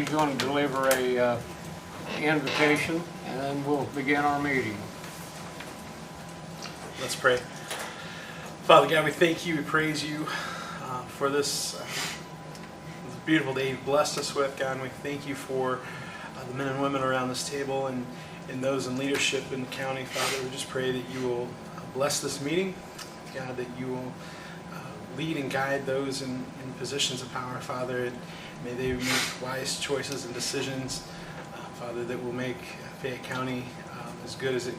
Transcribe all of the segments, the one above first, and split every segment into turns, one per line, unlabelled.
He's going to deliver a invocation, and then we'll begin our meeting.
Let's pray. Father God, we thank you, we praise you for this beautiful day you've blessed us with, God, and we thank you for the men and women around this table and those in leadership in the county. Father, we just pray that you will bless this meeting, God, that you will lead and guide those in positions of power, Father, and may they make wise choices and decisions, Father, that will make Fayette County as good as it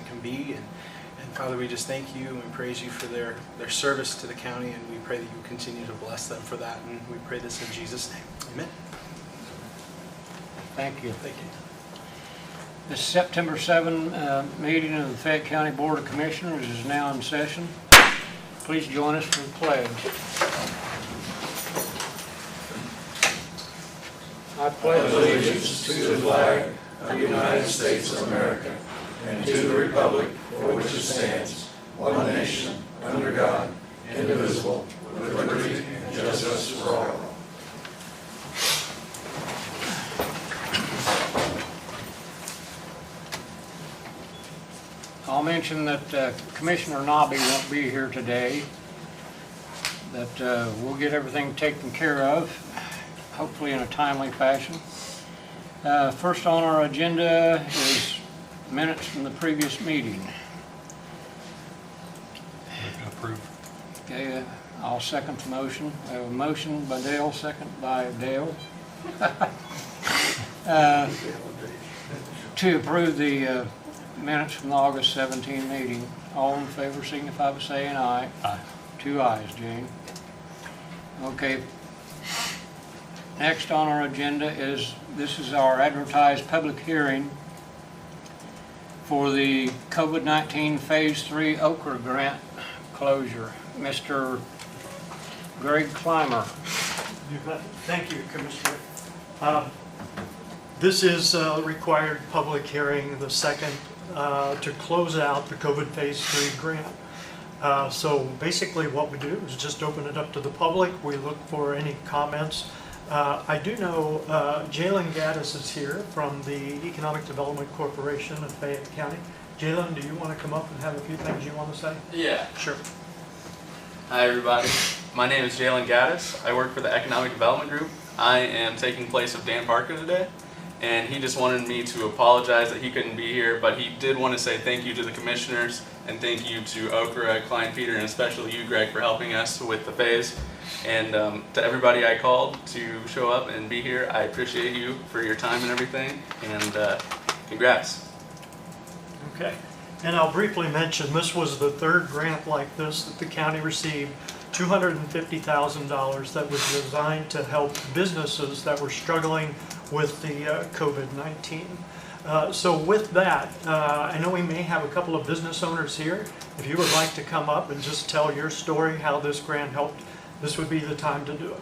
can be. And Father, we just thank you and we praise you for their service to the county, and we pray that you continue to bless them for that. And we pray this in Jesus' name. Amen.
Thank you.
Thank you.
This September 7 meeting of the Fayette County Board of Commissioners is now in session. Please join us for the pledge. I pledge
allegiance to the flag of the United States of America and to the republic for which it stands, one nation, under God, indivisible, with liberty and justice for all.
I'll mention that Commissioner Nobby won't be here today, that we'll get everything taken care of, hopefully in a timely fashion. First on our agenda is minutes from the previous meeting.
Approve.
Okay, I'll second the motion. I have a motion by Dale, second by Dale. To approve the minutes from the August 17 meeting. All in favor signify by saying aye.
Aye.
2 ayes, Jane. Okay. Next on our agenda is, this is our advertised public hearing for the COVID-19 Phase 3 Okra Grant closure. Mr. Greg Clymer.
Thank you, Commissioner. This is a required public hearing, the second, to close out the COVID Phase 3 grant. So basically what we do is just open it up to the public. We look for any comments. I do know Jalen Gaddis is here from the Economic Development Corporation of Fayette County. Jalen, do you want to come up and have a few things you want to say?
Yeah.
Sure.
Hi everybody. My name is Jalen Gaddis. I work for the Economic Development Group. I am taking place of Dan Parker today, and he just wanted me to apologize that he couldn't be here, but he did want to say thank you to the commissioners and thank you to Okra, Klein Peter, and especially you, Greg, for helping us with the phase. And to everybody I called to show up and be here, I appreciate you for your time and everything, and congrats.
Okay. And I'll briefly mention, this was the third grant like this that the county received, $250,000 that was designed to help businesses that were struggling with the COVID-19. So with that, I know we may have a couple of business owners here. If you would like to come up and just tell your story, how this grant helped, this would be the time to do it.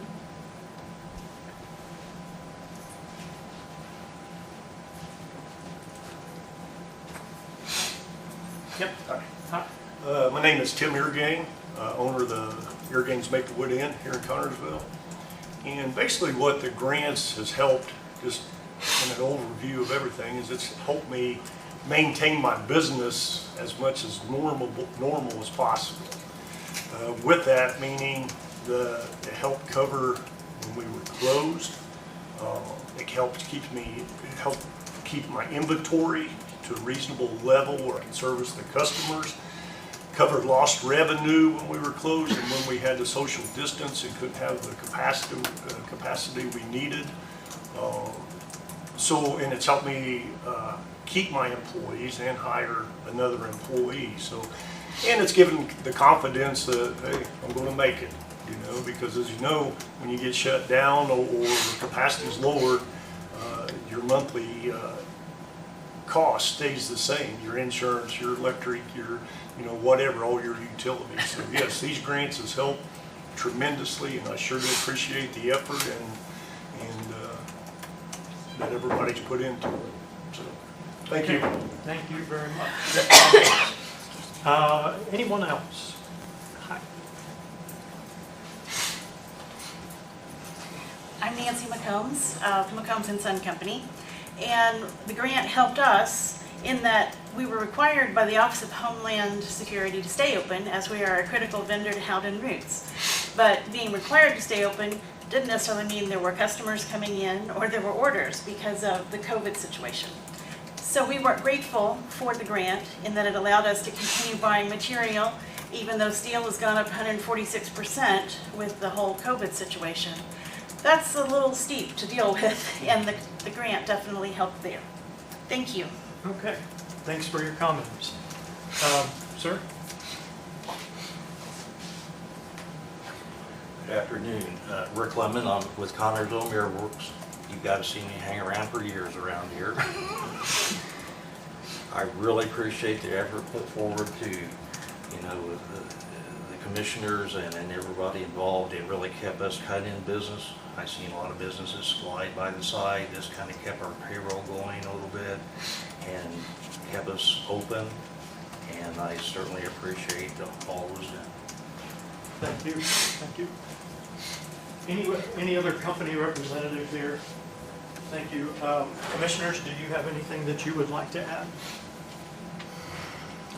Yep. Hi.
My name is Tim Irgain, owner of the Irgain's Maplewood Inn here in Connersville. And basically what the grants has helped, just in an overview of everything, is it's helped me maintain my business as much as normal as possible. With that, meaning it helped cover when we were closed. It helped keep my inventory to a reasonable level where I can service the customers. Covered lost revenue when we were closed and when we had to social distance and couldn't have the capacity we needed. And it's helped me keep my employees and hire another employee. And it's given the confidence that, hey, I'm going to make it, because as you know, when you get shut down or capacity is lowered, your monthly cost stays the same. Your insurance, your electric, your whatever, all your utilities. So yes, these grants has helped tremendously, and I sure do appreciate the effort and that everybody's put into it. So thank you.
Thank you very much. Anyone else? Hi.
I'm Nancy Nancy McCombs of McCombs & Son Company, and the grant helped us in that we were required by the Office of Homeland Security to stay open, as we are a critical vendor to Howden Roots. But being required to stay open didn't necessarily mean there were customers coming in or there were orders because of the COVID situation. So we were grateful for the grant in that it allowed us to continue buying material, even though steel has gone up 146% with the whole COVID situation. That's a little steep to deal with, and the grant definitely helped there. Thank you.
Okay, thanks for your comments. Sir?
Good afternoon. Rick Lemon, I'm with Connersville Mirror Works. You've got to see me hang around for years around here. I really appreciate the effort put forward to, with the commissioners and everybody involved. It really kept us cut in business. I've seen a lot of businesses slide by the side. This kind of kept our payroll going a little bit and kept us open. And I certainly appreciate all those done.
Thank you, thank you. Any other company representative here? Thank you. Commissioners, do you have anything that you would like to add?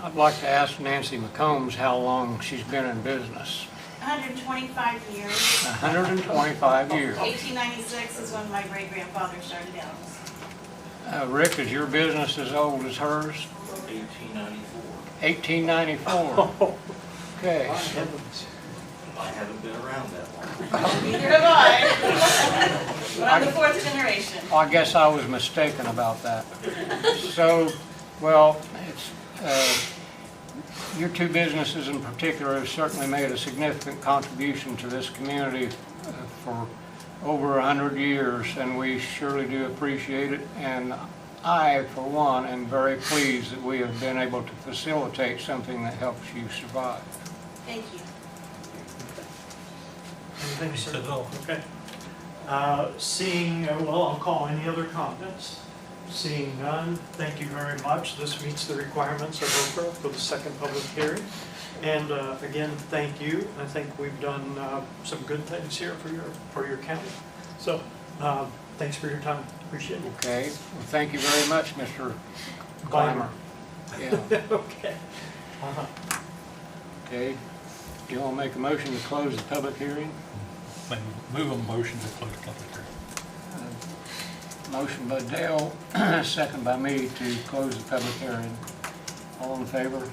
I'd like to ask Nancy McCombs how long she's been in business.
125 years.
125 years.
1896 is when my great-grandfather started out.
Rick, is your business as old as hers?
1894.
1894. Okay.
I haven't been around that long.
Neither have I. But I'm the fourth generation.
I guess I was mistaken about that. So, well, it's, your two businesses in particular have certainly made a significant contribution to this community for over 100 years, and we surely do appreciate it. And I, for one, am very pleased that we have been able to facilitate something that helps you survive.
Thank you.
Anything, sir? Okay. Well, I'll call any other comments. Seeing none, thank you very much. This meets the requirements of Oprah for the second public hearing. And again, thank you. I think we've done some good things here for your county. So thanks for your time. Appreciate it.
Okay. Well, thank you very much, Mr. Clymer. Yeah.
Okay.
Okay. Do you want to make a motion to close the public hearing?
Move a motion to close the public hearing.
Motion by Dale, second by me to close the public hearing. All in favor?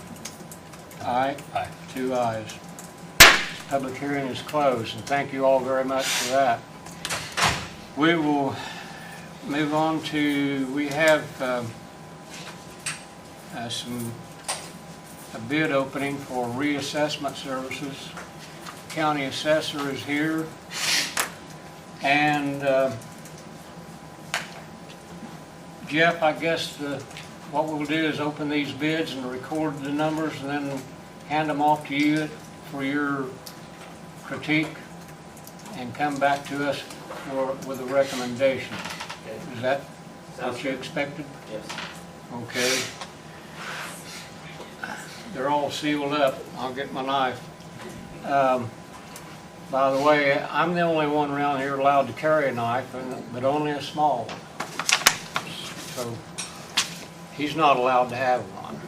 Aye.
Aye.
2 ayes. Public hearing is closed, and thank you all very much for that. We will move on to, we have a bid opening for reassessment services. County assessor is here, and Jeff, I guess what we'll do is open these bids and record the numbers and then hand them off to you for your critique and come back to us with a recommendation. Is that what you expected?
Yes.
Okay. They're all sealed up. I'll get my knife. By the way, I'm the only one around here allowed to carry a knife, but only a small one. So he's not allowed to have one.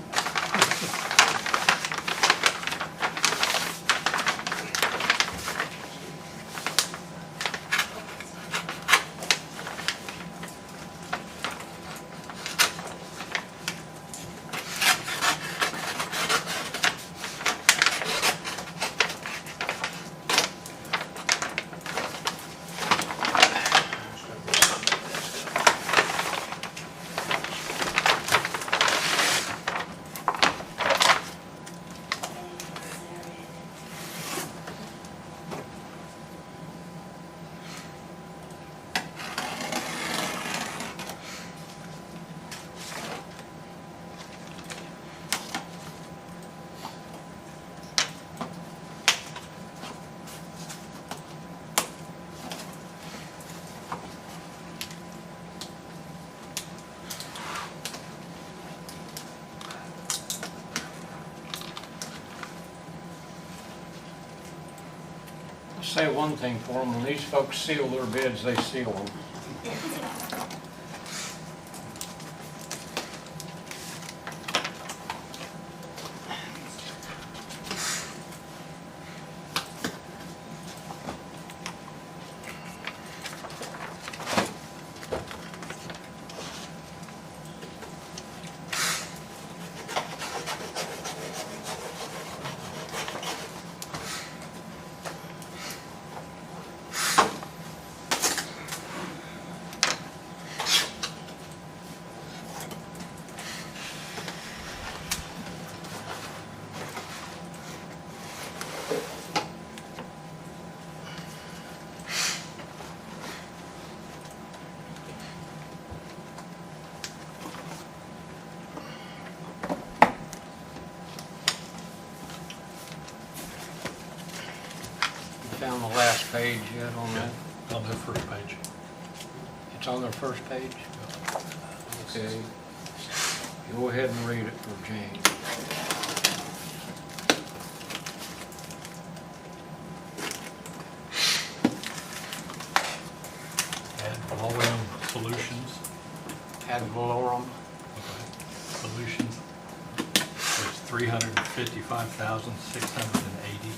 say one thing for them, when these folks seal their bids, they seal them. Found the last page yet on that?
On the first page.
It's on their first page? Okay. Go ahead and read it for Jane.
Ad valorem solutions.
Ad valorem.
Okay. Solutions. There's 355,680.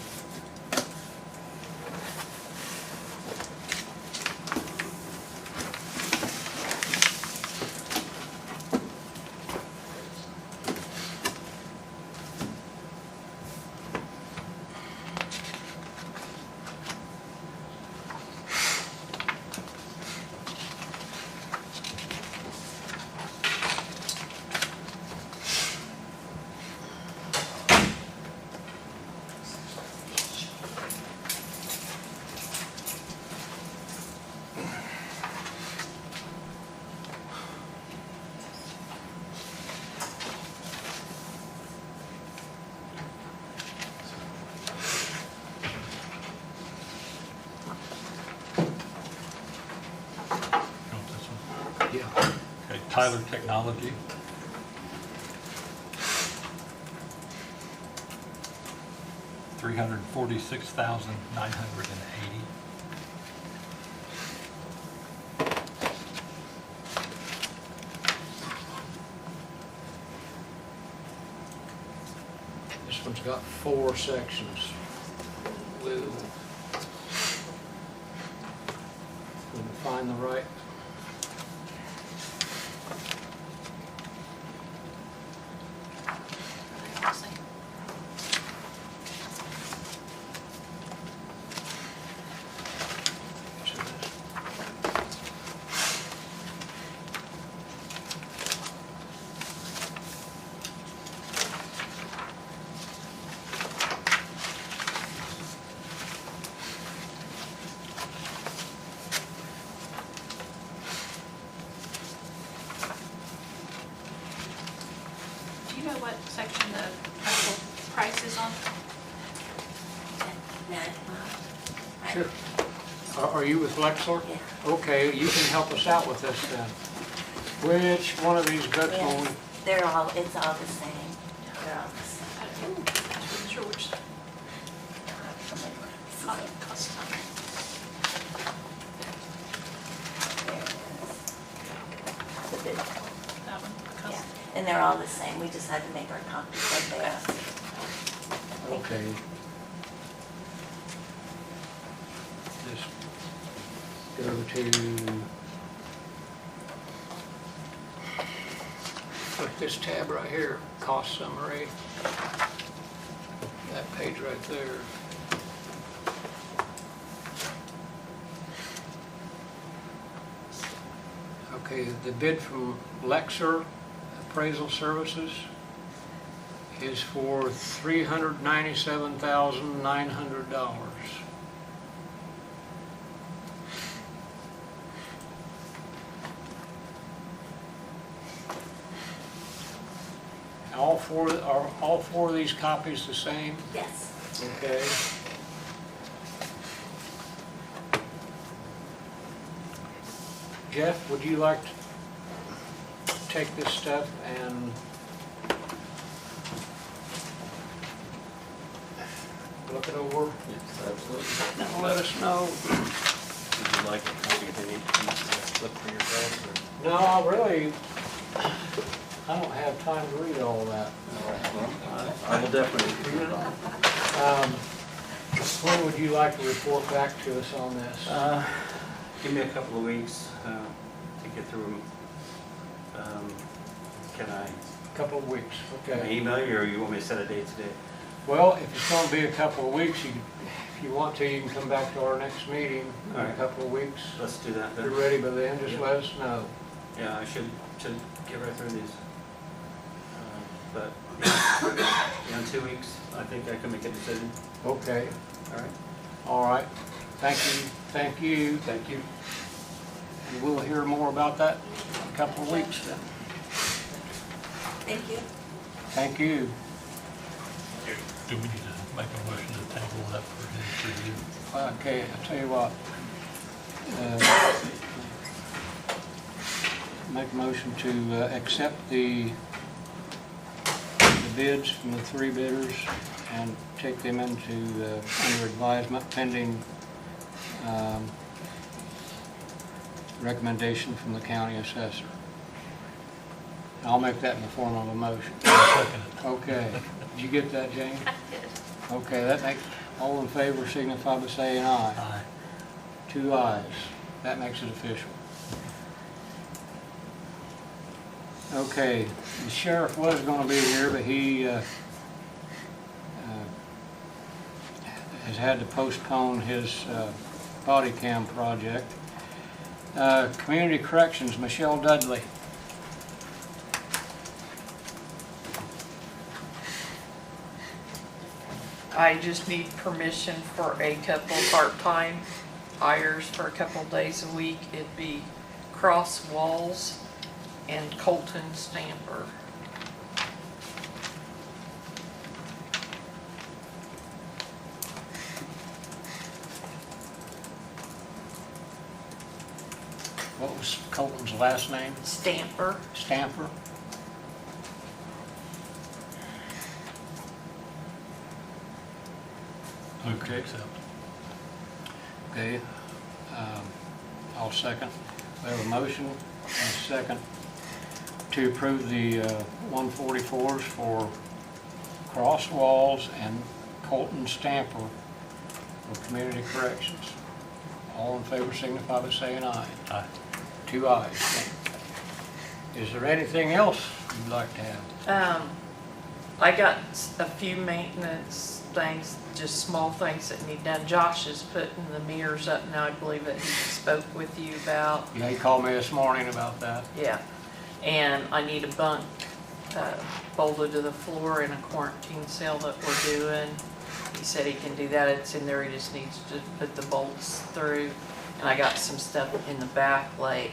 You want this one?
Yeah.
Okay, Tyler Technology. $346,980.
This one's got 4 sections. Blue. Couldn't find the right.
Do you know what section the actual price is on?
Sure. Are you with Lexor?
Yeah.
Okay, you can help us out with this then. Which one of these books will we?
They're all, it's all the same. They're all the same.
I wasn't sure which cost time.
There it is. The big one.
That one cost.
Yeah, and they're all the same. We just had to make our copies of theirs.
Okay. Just go to, click this tab right here, cost summary. That page right there. Okay, the bid from Lexor Appraisal Services is for $397,900. Are all four of these copies the same?
Yes.
Okay. Jeff, would you like to take this stuff and look it over,
Yes, absolutely.
and let us know.
Would you like a copy of any to look for yourself?
No, I don't have time to read all that.
I will definitely read it all.
When would you like to report back to us on this?
Give me a couple of weeks to get through them. Can I
Couple of weeks, okay.
email you, or you want me to set a date today?
Well, if it's gonna be a couple of weeks, if you want to, you can come back to our next meeting in
All
a
right.
couple of weeks.
Let's do that
If you're
then.
ready by then, just let us know.
Yeah, I should get right through these. But in 2 weeks, I think I can make a decision.
Okay,
All right.
all right. Thank you, thank you.
Thank you.
And we'll hear more about that in a couple of weeks then.
Thank you.
Thank you.
Do we need to make a motion to table that for his review?
Okay, I'll tell you what. Make a motion to accept the bids from the 3 bidders and take them into under advisement pending recommendation from the county assessor. I'll make that in the form of a motion.
Second it.
Okay. Did you get that, Jane?
I did.
Okay, that makes, all in favor signify by saying aye.
Aye.
2 ayes. That makes it official. Okay, the sheriff was going to be here, but he has had to postpone his body cam project. Community Corrections, Michelle Dudley.
I just need permission for a couple part-time hires for a couple days a week. It'd be Cross Walls and Colton Stamper.
What was Colton's last name?
Stamper.
Stamper?
Move to accept.
Okay, I'll second. We have a motion and a second to approve the 144s for Cross Walls and Colton Stamper for Community Corrections. All in favor signify by saying aye.
Aye.
2 ayes. Is there anything else you'd like to have?
I got a few maintenance things, just small things that need done. Josh is putting the mirrors up now, I believe that he spoke with you about.
Yeah, he called me this morning about that.
Yeah, and I need a bunk bolted to the floor in a quarantine cell that we're doing. He said he can do that, it's in there, he just needs to put the bolts through. And I got some stuff in the back, like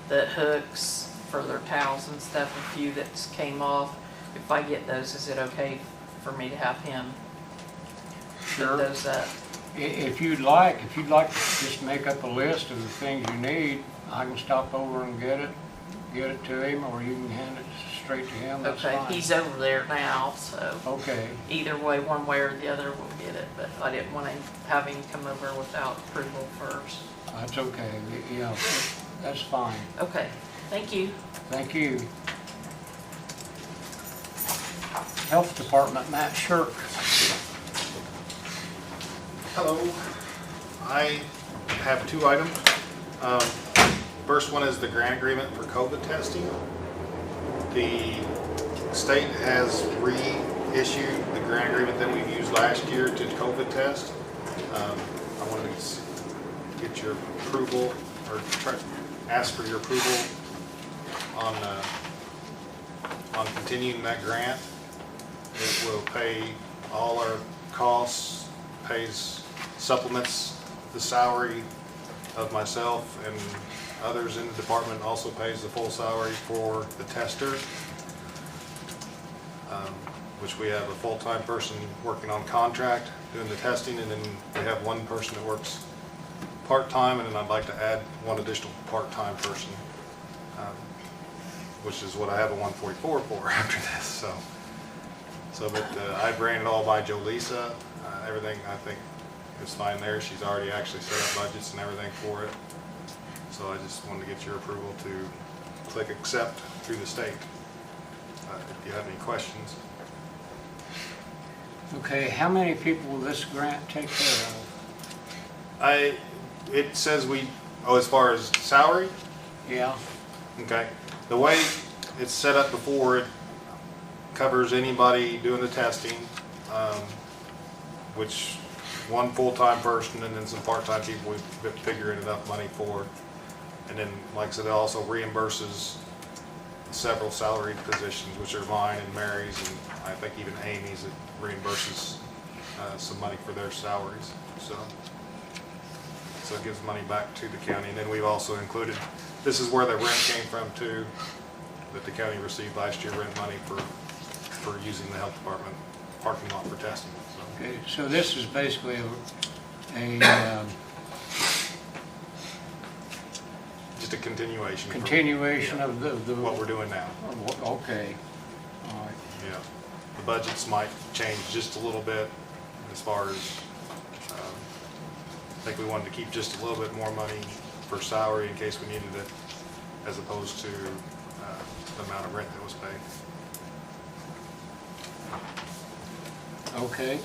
the hooks for their towels and stuff, a few that came off. If I get those, is it okay for me to have him
Sure.
put those up?
If you'd like to just make up a list of the things you need, I can stop over and get it to him, or you can hand it straight to him, that's
Okay,
fine.
he's over there now, so
Okay,
either way, one way or the other, we'll get it. But I didn't want to have him come over without approval first.
that's okay, yeah, that's fine.
Okay, thank you.
Thank you. Health Department, Matt Shirk.
Hello. I have 2 items. First one is the grant agreement for COVID testing. The state has reissued the grant agreement that we used last year to COVID test. I wanted to get your approval, or ask for your approval on continuing that grant. It will pay all our costs, pays, supplements the salary of myself and others in the department, also pays the full salary for the tester, which we have a full-time person working on contract doing the testing, and then we have one person that works part-time, and then I'd like to add one additional part-time person, which is what I have a 144 for after this. But I ran it all by Jolisa. Everything, I think, is fine there. She's already actually set up budgets and everything for it. So I just wanted to get your approval to click accept through the state. If you have any questions.
Okay, how many people will this grant take care of?
It says as far as salary,
Yeah,
okay. The way it's set up before, it covers anybody doing the testing, which one full-time person and then some part-time people we've figured enough money for. And then, like I said, it also reimburses several salaried positions, which are mine and Mary's, and I think even Amy's. It reimburses some money for their salaries. So it gives money back to the county. And then we've also included, this is where the rent came from too, that the county received last year, rent money for using the health department parking lot for testing. So.
okay, so this is basically
Just a continuation.
continuation
Yeah.
of the...
What we're doing now.
Okay, all right.
Yeah. The budgets might change just a little bit as far as, I think we wanted to keep just a little bit more money for salary in case we needed it, as opposed to the amount of rent that was paid.
Okay.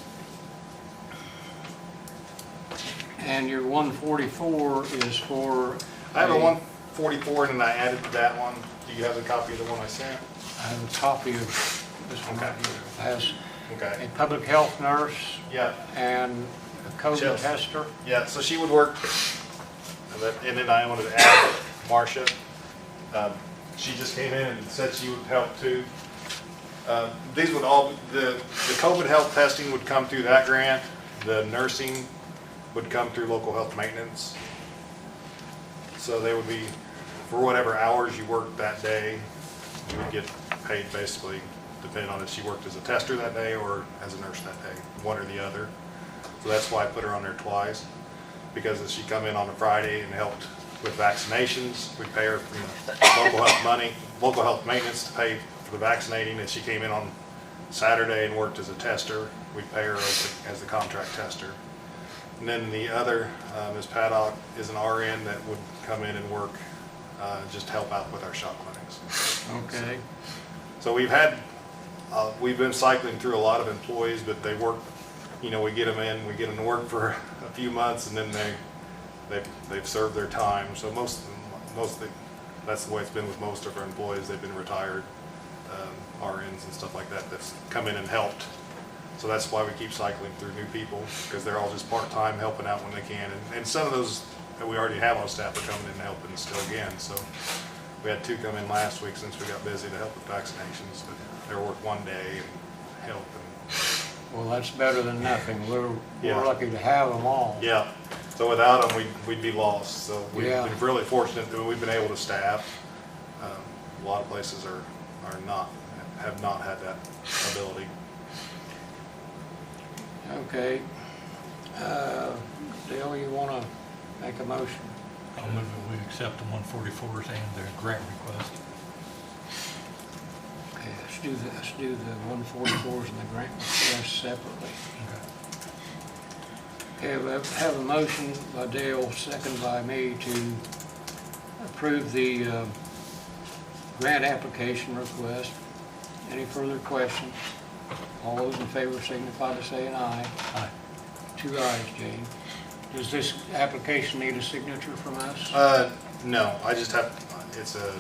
And your 144 is for...
I have a 144 and then I added to that one. Do you have a copy of the one I sent?
I have a copy of this one right here. It has
Okay.
a public health nurse
Yeah.
and a COVID
Chelsea.
tester.
Yeah, so she would work, and then I wanted to add Marcia. She just came in and said she would help too. These would all, the COVID health testing would come through that grant. The nursing would come through local health maintenance. So they would be, for whatever hours you worked that day, you would get paid basically, depending on if she worked as a tester that day or as a nurse that day, one or the other. So that's why I put her on there twice, because if she come in on a Friday and helped with vaccinations, we pay her from the local health money, local health maintenance to pay for the vaccinating. If she came in on Saturday and worked as a tester, we'd pay her as the contract tester. And then the other, Ms. Paddock, is an RN that would come in and work, just help out with our shop clinics.
Okay.
So we've been cycling through a lot of employees, but they work, we get them in, we get them to work for a few months, and then they've served their time. So most of that's the way it's been with most of our employees. They've been retired RNs and stuff like that that's come in and helped. So that's why we keep cycling through new people, because they're all just part-time helping out when they can. And some of those that we already have on staff are coming in and helping still again. So we had 2 come in last week since we got busy to help with vaccinations, but they work one day and help.
Well, that's better than nothing. We're
Yeah.
lucky to have them all.
Yeah, so without them, we'd be lost. So we've
Yeah.
been really fortunate that we've been able to staff. A lot of places have not had that ability.
Okay. Dale, you want to make a motion?
I'll move that we accept the 144s and the grant request.
Okay, let's do the 144s and the grant request separately.
Okay.
Okay, we have a motion by Dale, second by me, to approve the grant application request. Any further questions? All those in favor signify by saying aye.
Aye.
2 ayes, Jane. Does this application need a signature from us?
No, I just have, it's a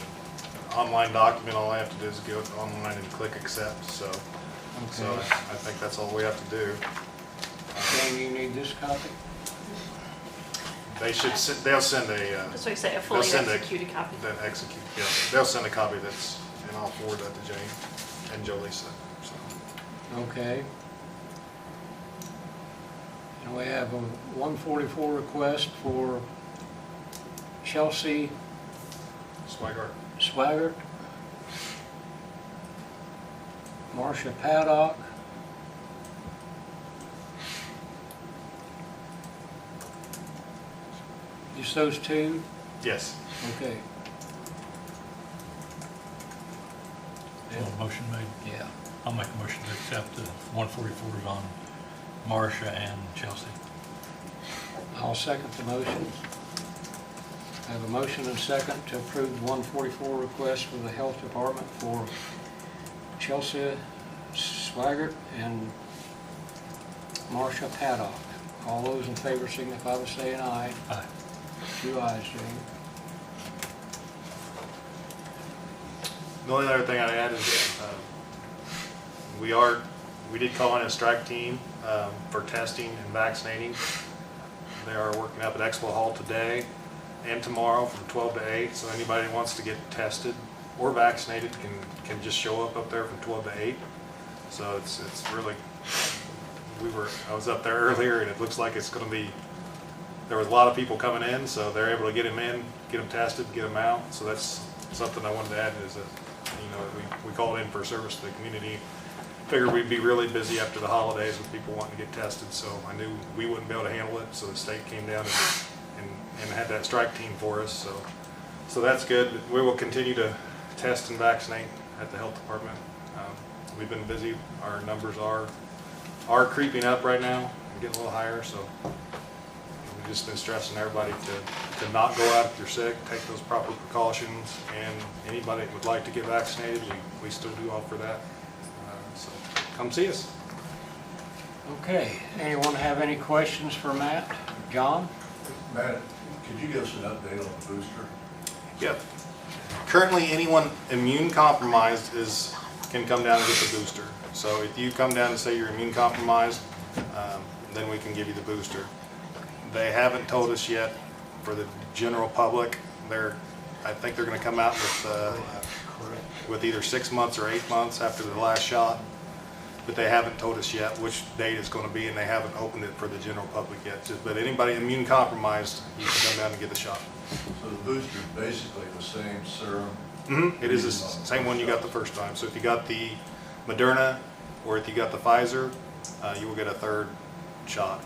online document. All I have to do is go online and click accept. So
Okay.
I think that's all we have to do.
Jane, you need this copy?
They'll send a,
That's what you say, a fully
They'll send a-
executed copy.
yeah, they'll send a copy and I'll forward that to Jane and Jolisa. So.
Okay. And we have a 144 request for Chelsea Swaggart, Marcia Paddock, just those 2?
Yes.
Okay.
Well, motion made.
Yeah.
I'll make a motion to accept the 144s on Marcia and Chelsea.
I'll second the motion. I have a motion and second to approve the 144 request for the Health Department for Chelsea Swaggart and Marcia Paddock. All those in favor signify by saying aye.
Aye.
2 ayes, Jane.
The only other thing I'd add is we did call in a strike team for testing and vaccinating. They are working up at Expo Hall today and tomorrow from 12 to 8. So anybody that wants to get tested or vaccinated can just show up there from 12 to 8. So it's really, I was up there earlier and it looks like it's going to be, there was a lot of people coming in, so they're able to get them in, get them tested, get them out. So that's something I wanted to add is that, we called in for service to the community. Figured we'd be really busy after the holidays with people wanting to get tested, so I knew we wouldn't be able to handle it, so the state came down and had that strike team for us, so that's good. We will continue to test and vaccinate at the health department. We've been busy. Our numbers are creeping up right now, getting a little higher, so we've just been stressing everybody to not go out if you're sick, take those proper precautions, and anybody that would like to get vaccinated, we still do offer that. So come see us.
Okay, anyone have any questions for Matt? John?
Matt, could you give us an update on the booster?
Yep. Currently, anyone immune compromised can come down and get the booster. So if you come down and say you're immune compromised, then we can give you the booster. They haven't told us yet for the general public. I think they're going to come out with either 6 months or 8 months after the last shot, but they haven't told us yet which date it's going to be, and they haven't opened it for the general public yet. But anybody immune compromised, you can come down and get the shot.
So the booster is basically the same serum?
Mm-hmm. It is the same one you got the first time. So if you got the Moderna or if you got the Pfizer, you will get a third shot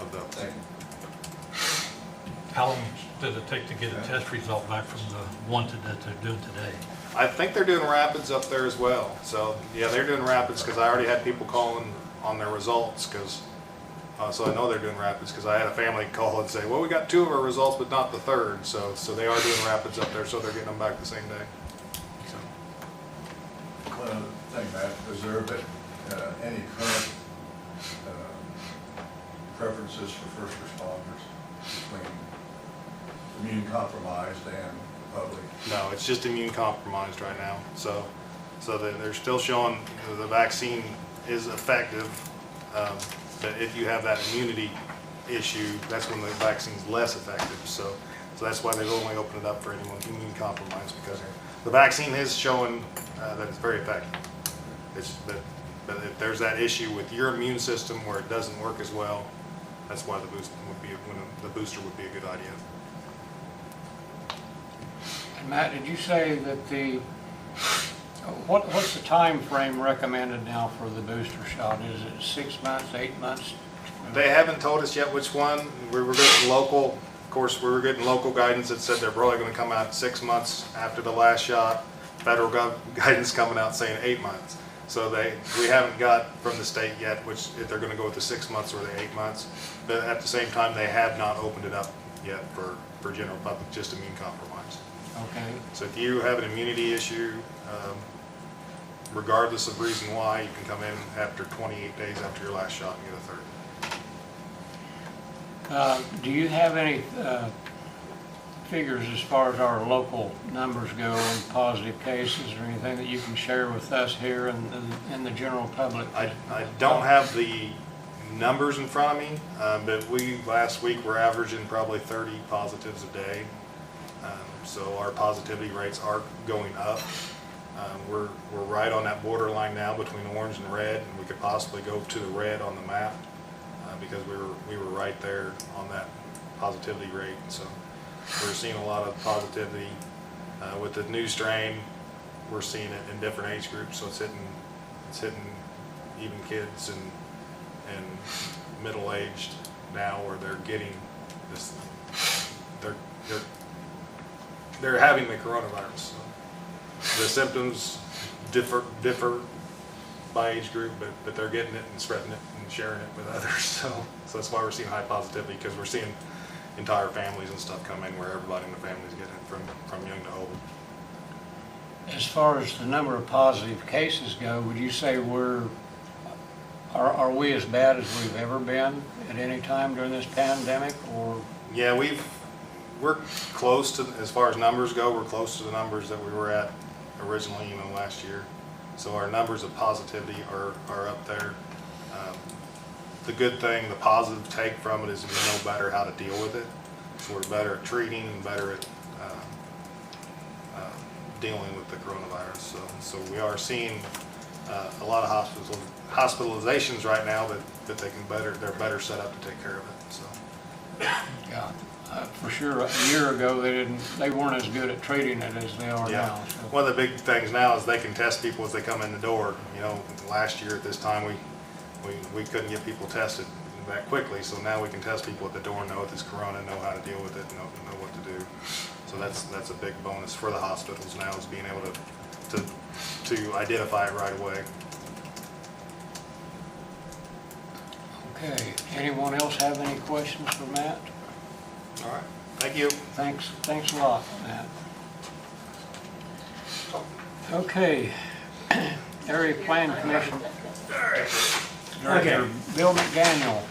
of those.
Thank you.
How long does it take to get a test result back from the one that they're doing today?
I think they're doing rapids up there as well. So yeah, they're doing rapids because I already had people calling on their results so I know they're doing rapids because I had a family call and say, well, we got 2 of our results but not the third. So they are doing rapids up there, so they're getting them back the same day. So.
One other thing, Matt, has there been any current preferences for first responders between immune compromised and the public?
No, it's just immune compromised right now. So they're still showing the vaccine is effective, but if you have that immunity issue, that's when the vaccine's less effective. So that's why they've only opened it up for anyone immune compromised, because the vaccine is showing that it's very effective. But if there's that issue with your immune system where it doesn't work as well, that's why the booster would be a good idea.
And Matt, did you say that what's the time frame recommended now for the booster shot? Is it 6 months, 8 months?
They haven't told us yet which one. We were getting local, of course, we were getting local guidance that said they're probably going to come out 6 months after the last shot. Federal guidance coming out saying 8 months. So we haven't got from the state yet which if they're going to go with the 6 months or the 8 months. But at the same time, they have not opened it up yet for general public, just immune compromised.
Okay.
So if you have an immunity issue, regardless of reason why, you can come in after 28 days after your last shot and get a third.
Do you have any figures as far as our local numbers go on positive cases or anything that you can share with us here and the general public?
I don't have the numbers in front of me, but last week were averaging probably 30 positives a day. So our positivity rates are going up. We're right on that borderline now between orange and red, and we could possibly go to the red on the map because we were right there on that positivity rate. So we're seeing a lot of positivity with the new strain. We're seeing it in different age groups, so it's hitting even kids and middle-aged now, where they're getting this. They're having the coronavirus. So the symptoms differ by age group, but they're getting it and spreading it. and sharing it with others. So that's why we're seeing high positivity, because we're seeing entire families and stuff come in where everybody in the family is getting it from young to old.
As far as the number of positive cases go, would you say are we as bad as we've ever been at any time during this pandemic, or?
Yeah, we're close to, as far as numbers go, we're close to the numbers that we were at originally, last year. So our numbers of positivity are up there. The good thing, the positive take from it is we know better how to deal with it. So we're better at treating and better at dealing with the coronavirus. So we are seeing a lot of hospitalizations right now, but they're better set up to take care of it. So.
Yeah, for sure. A year ago, they weren't as good at treating it as they are now. So.
One of the big things now is they can test people as they come in the door. Last year at this time we couldn't get people tested that quickly, so now we can test people at the door and know if it's corona, know how to deal with it, know what to do. So that's a big bonus for the hospitals now, is being able to identify it right away.
Okay, anyone else have any questions for Matt?
All right, thank you.
Thanks a lot, Matt. Okay, Area Plan Commission. Director Bill McDaniel.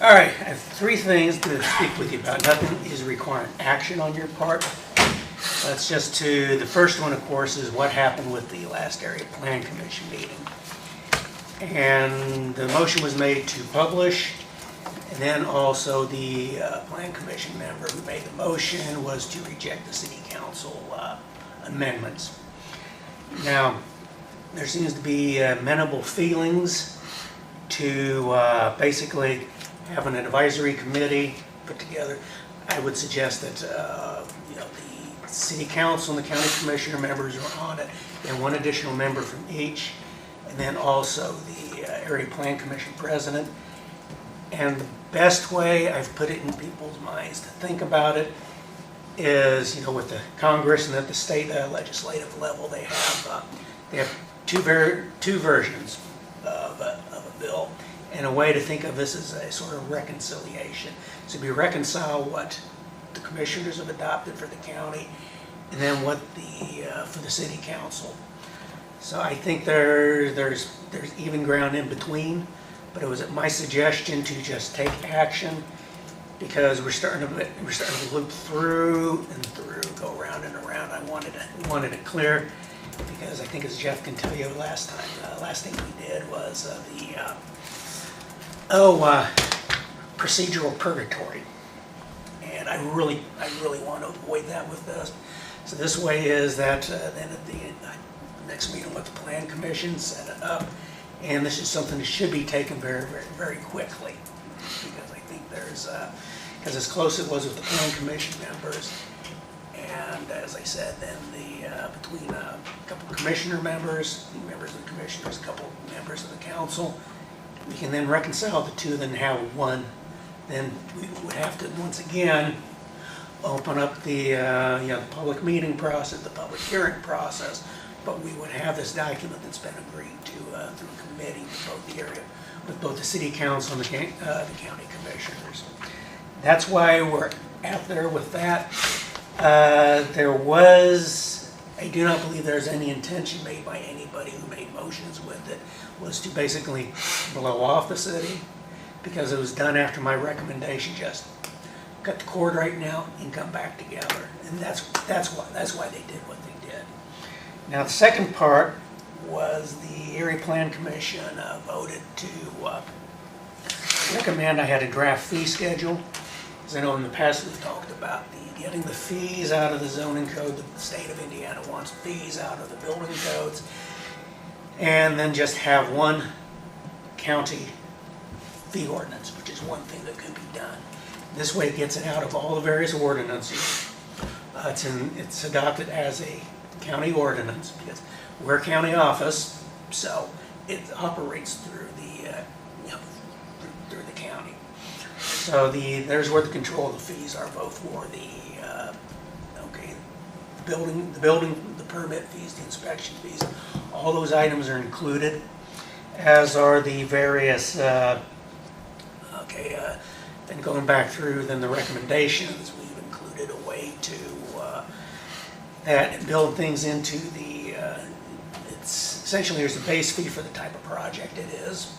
All right, I have three things to speak with you about. Nothing is requiring action on your part. That's just the first one, of course, is what happened with the last Area Plan Commission meeting. And the motion was made to publish, and then also the Plan Commission member who made the motion was to reject the City Council amendments. Now, there seems to be amenable feelings to basically have an advisory committee put together. I would suggest that the City Council and the County Commissioner members are on it, and one additional member from each, and then also the Area Plan Commission president. And the best way I've put it in people's minds to think about it is, with the Congress and at the state legislative level, they have two versions of a bill, and a way to think of this as a sort of reconciliation. So we reconcile what the commissioners have adopted for the county, and then what for the City Council. So I think there's even ground in between, but it was my suggestion to just take action, because we're starting to loop through and through, go around and around. I wanted it clear, because I think, as Jeff can tell you, last thing we did was procedural purgatory, and I really want to avoid that with this. So this way is that then at the next meeting with the Plan Commission, set it up, and this is something that should be taken very, very, very quickly, because I think because as close it was with the Plan Commission members, and as I said, then between a couple of commissioner members of the commissioners, a couple of members of the council, we can then reconcile the two, then have one. Then we would have to once again open up the public meeting process, the public hearing process, but we would have this document that's been agreed to through committee with both the City Council and the county commissioners. That's why we're out there with that. I do not believe there's any intention made by anybody who made motions with it, was to basically blow off the city, because it was done after my recommendation, just cut the cord right now and come back together. And that's why they did what they did. Now, the second part was the Area Plan Commission voted to recommend I had a draft fee schedule. As I know in the past we've talked about getting the fees out of the zoning code. The state of Indiana wants fees out of the building codes, and then just have one county fee ordinance, which is one thing that can be done. This way it gets it out of all the various ordinances. It's adopted as a county ordinance, because we're a county office, so it operates through through the county. So there's where the control of the fees are, both for the building, the permit fees, the inspection fees. All those items are included. as are the various, then going back through then the recommendations, we've included a way to that build things into the, it's essentially there's a base fee for the type of project it is.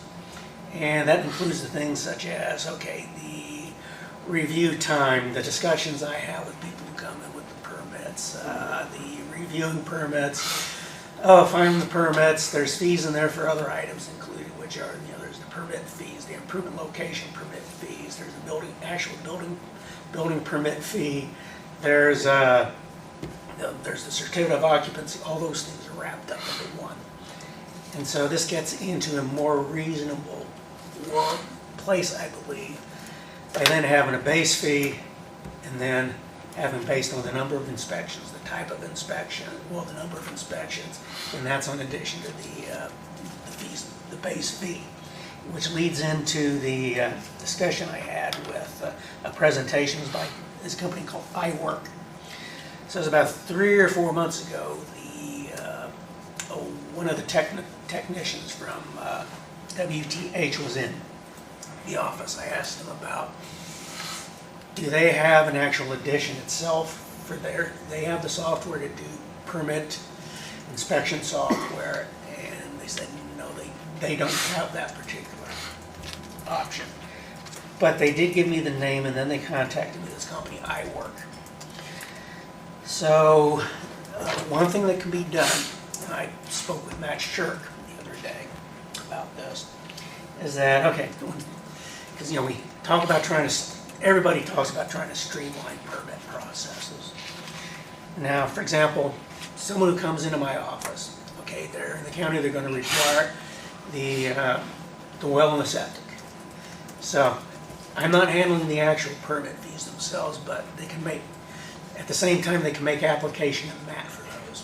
And that includes the things such as, okay, the review time, the discussions I have with people who come in with the permits, the reviewing permits, finding the permits. There's fees in there for other items included, which are, there's the permit fees, the improvement location permit fees, there's the actual building permit fee, there's the certificate of occupancy. All those things are wrapped up into one. And so this gets into a more reasonable place, I believe, by then having a base fee and then having based on the number of inspections, the type of inspection, the number of inspections, and that's in addition to the fees, the base fee, which leads into the discussion I had with a presentation by this company called iWork. So it was about 3 or 4 months ago, one of the technicians from WTH was in the office. I asked them about, do they have an actual edition itself for they have the software to do permit inspection software, and they said no, they don't have that particular option. But they did give me the name, and then they contacted me, this company iWork. So one thing that can be done, and I spoke with Matt Shirk the other day about this, is that, okay, because we talk about everybody talks about trying to streamline permit processes. Now, for example, someone who comes into my office, okay, they're in the county, they're going to require the well and the septic. So I'm not handling the actual permit fees themselves, but they can make, at the same time, they can make application of MAT for those.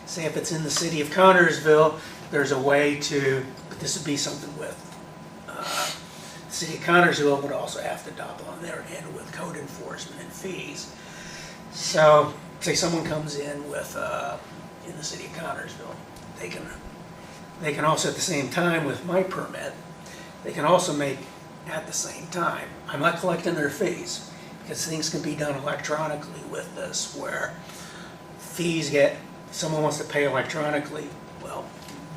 Say if it's in the city of Connersville, there's a way to, but this would be something with the city of Connersville would also have to adopt on their end with code enforcement and fees. So say someone comes in with, in the city of Connersville, they can also at the same time with my permit, they can also make at the same time, I'm not collecting their fees, because things can be done electronically with this, where fees someone wants to pay electronically, well,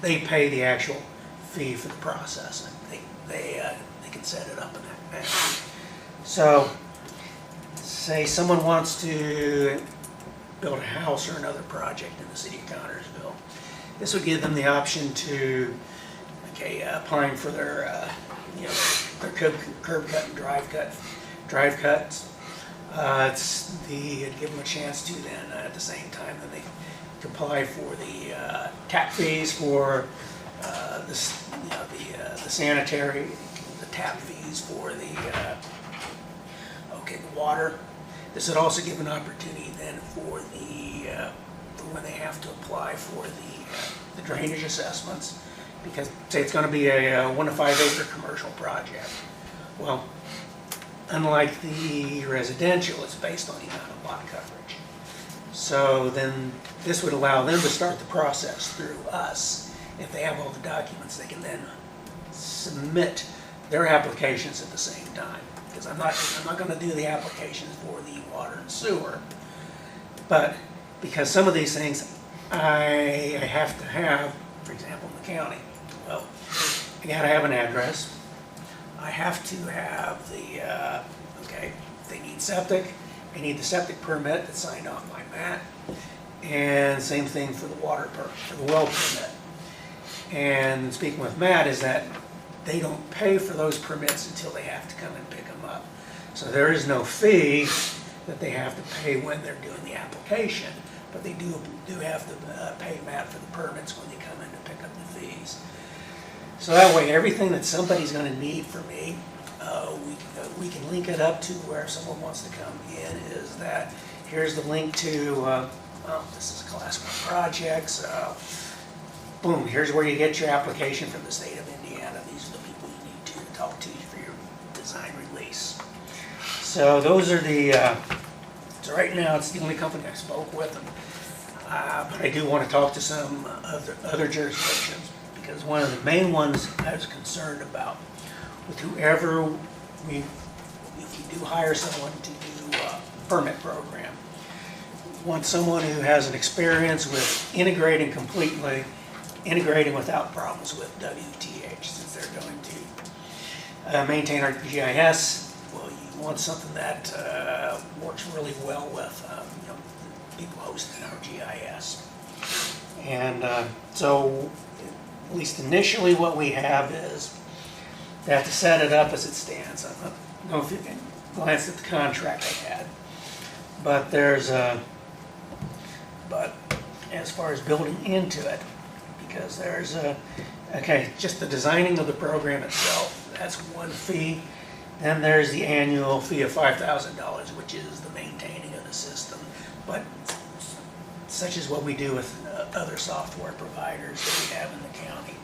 they pay the actual fee for the processing. They can set it up in that manner. So, say someone wants to build a house or another project in the city of Connersville. This would give them the option to, applying for their curb cut and drive cuts. It'd give them a chance to then, at the same time, then they can apply for the tap fees for the sanitary, the tap fees for the water. This would also give an opportunity then for when they have to apply for the drainage assessments, because say it's going to be a 1 to 5 acre commercial project. Well, unlike the residential, it's based on the amount of lot coverage. So then this would allow them to start the process through us. If they have all the documents, they can then submit their applications at the same time. Because I'm not going to do the applications for the water and sewer. But because some of these things I have to have, for example, in the county, well, I got to have an address. I have to have they need septic. I need the septic permit that's signed off by Matt. And same thing for the for the well permit. And speaking with Matt is that they don't pay for those permits until they have to come and pick them up. So there is no fee that they have to pay when they're doing the application, but they do have to pay Matt for the permits when they come in to pick up the fees. So that way, everything that somebody's going to need from me, we can link it up to where if someone wants to come in, is that here's the link to, this is Class 1 projects. Boom, here's where you get your application from the state of Indiana. These are the people you need to talk to for your design release. So those are so right now it's the only company I spoke with. But I do want to talk to some other jurisdictions. because one of the main ones I was concerned about with whoever if we do hire someone to do a permit program, want someone who has an experience with integrating without problems with WTH, since they're going to maintain our GIS. Well, you want something that works really well with people hosting our GIS. And so, at least initially, what we have is they have to set it up as it stands. I don't know if you can glance at the contract I had, but but as far as building into it, because there's just the designing of the program itself, that's one fee. Then there's the annual fee of $5,000, which is the maintaining of the system. But such is what we do with other software providers that we have in the county.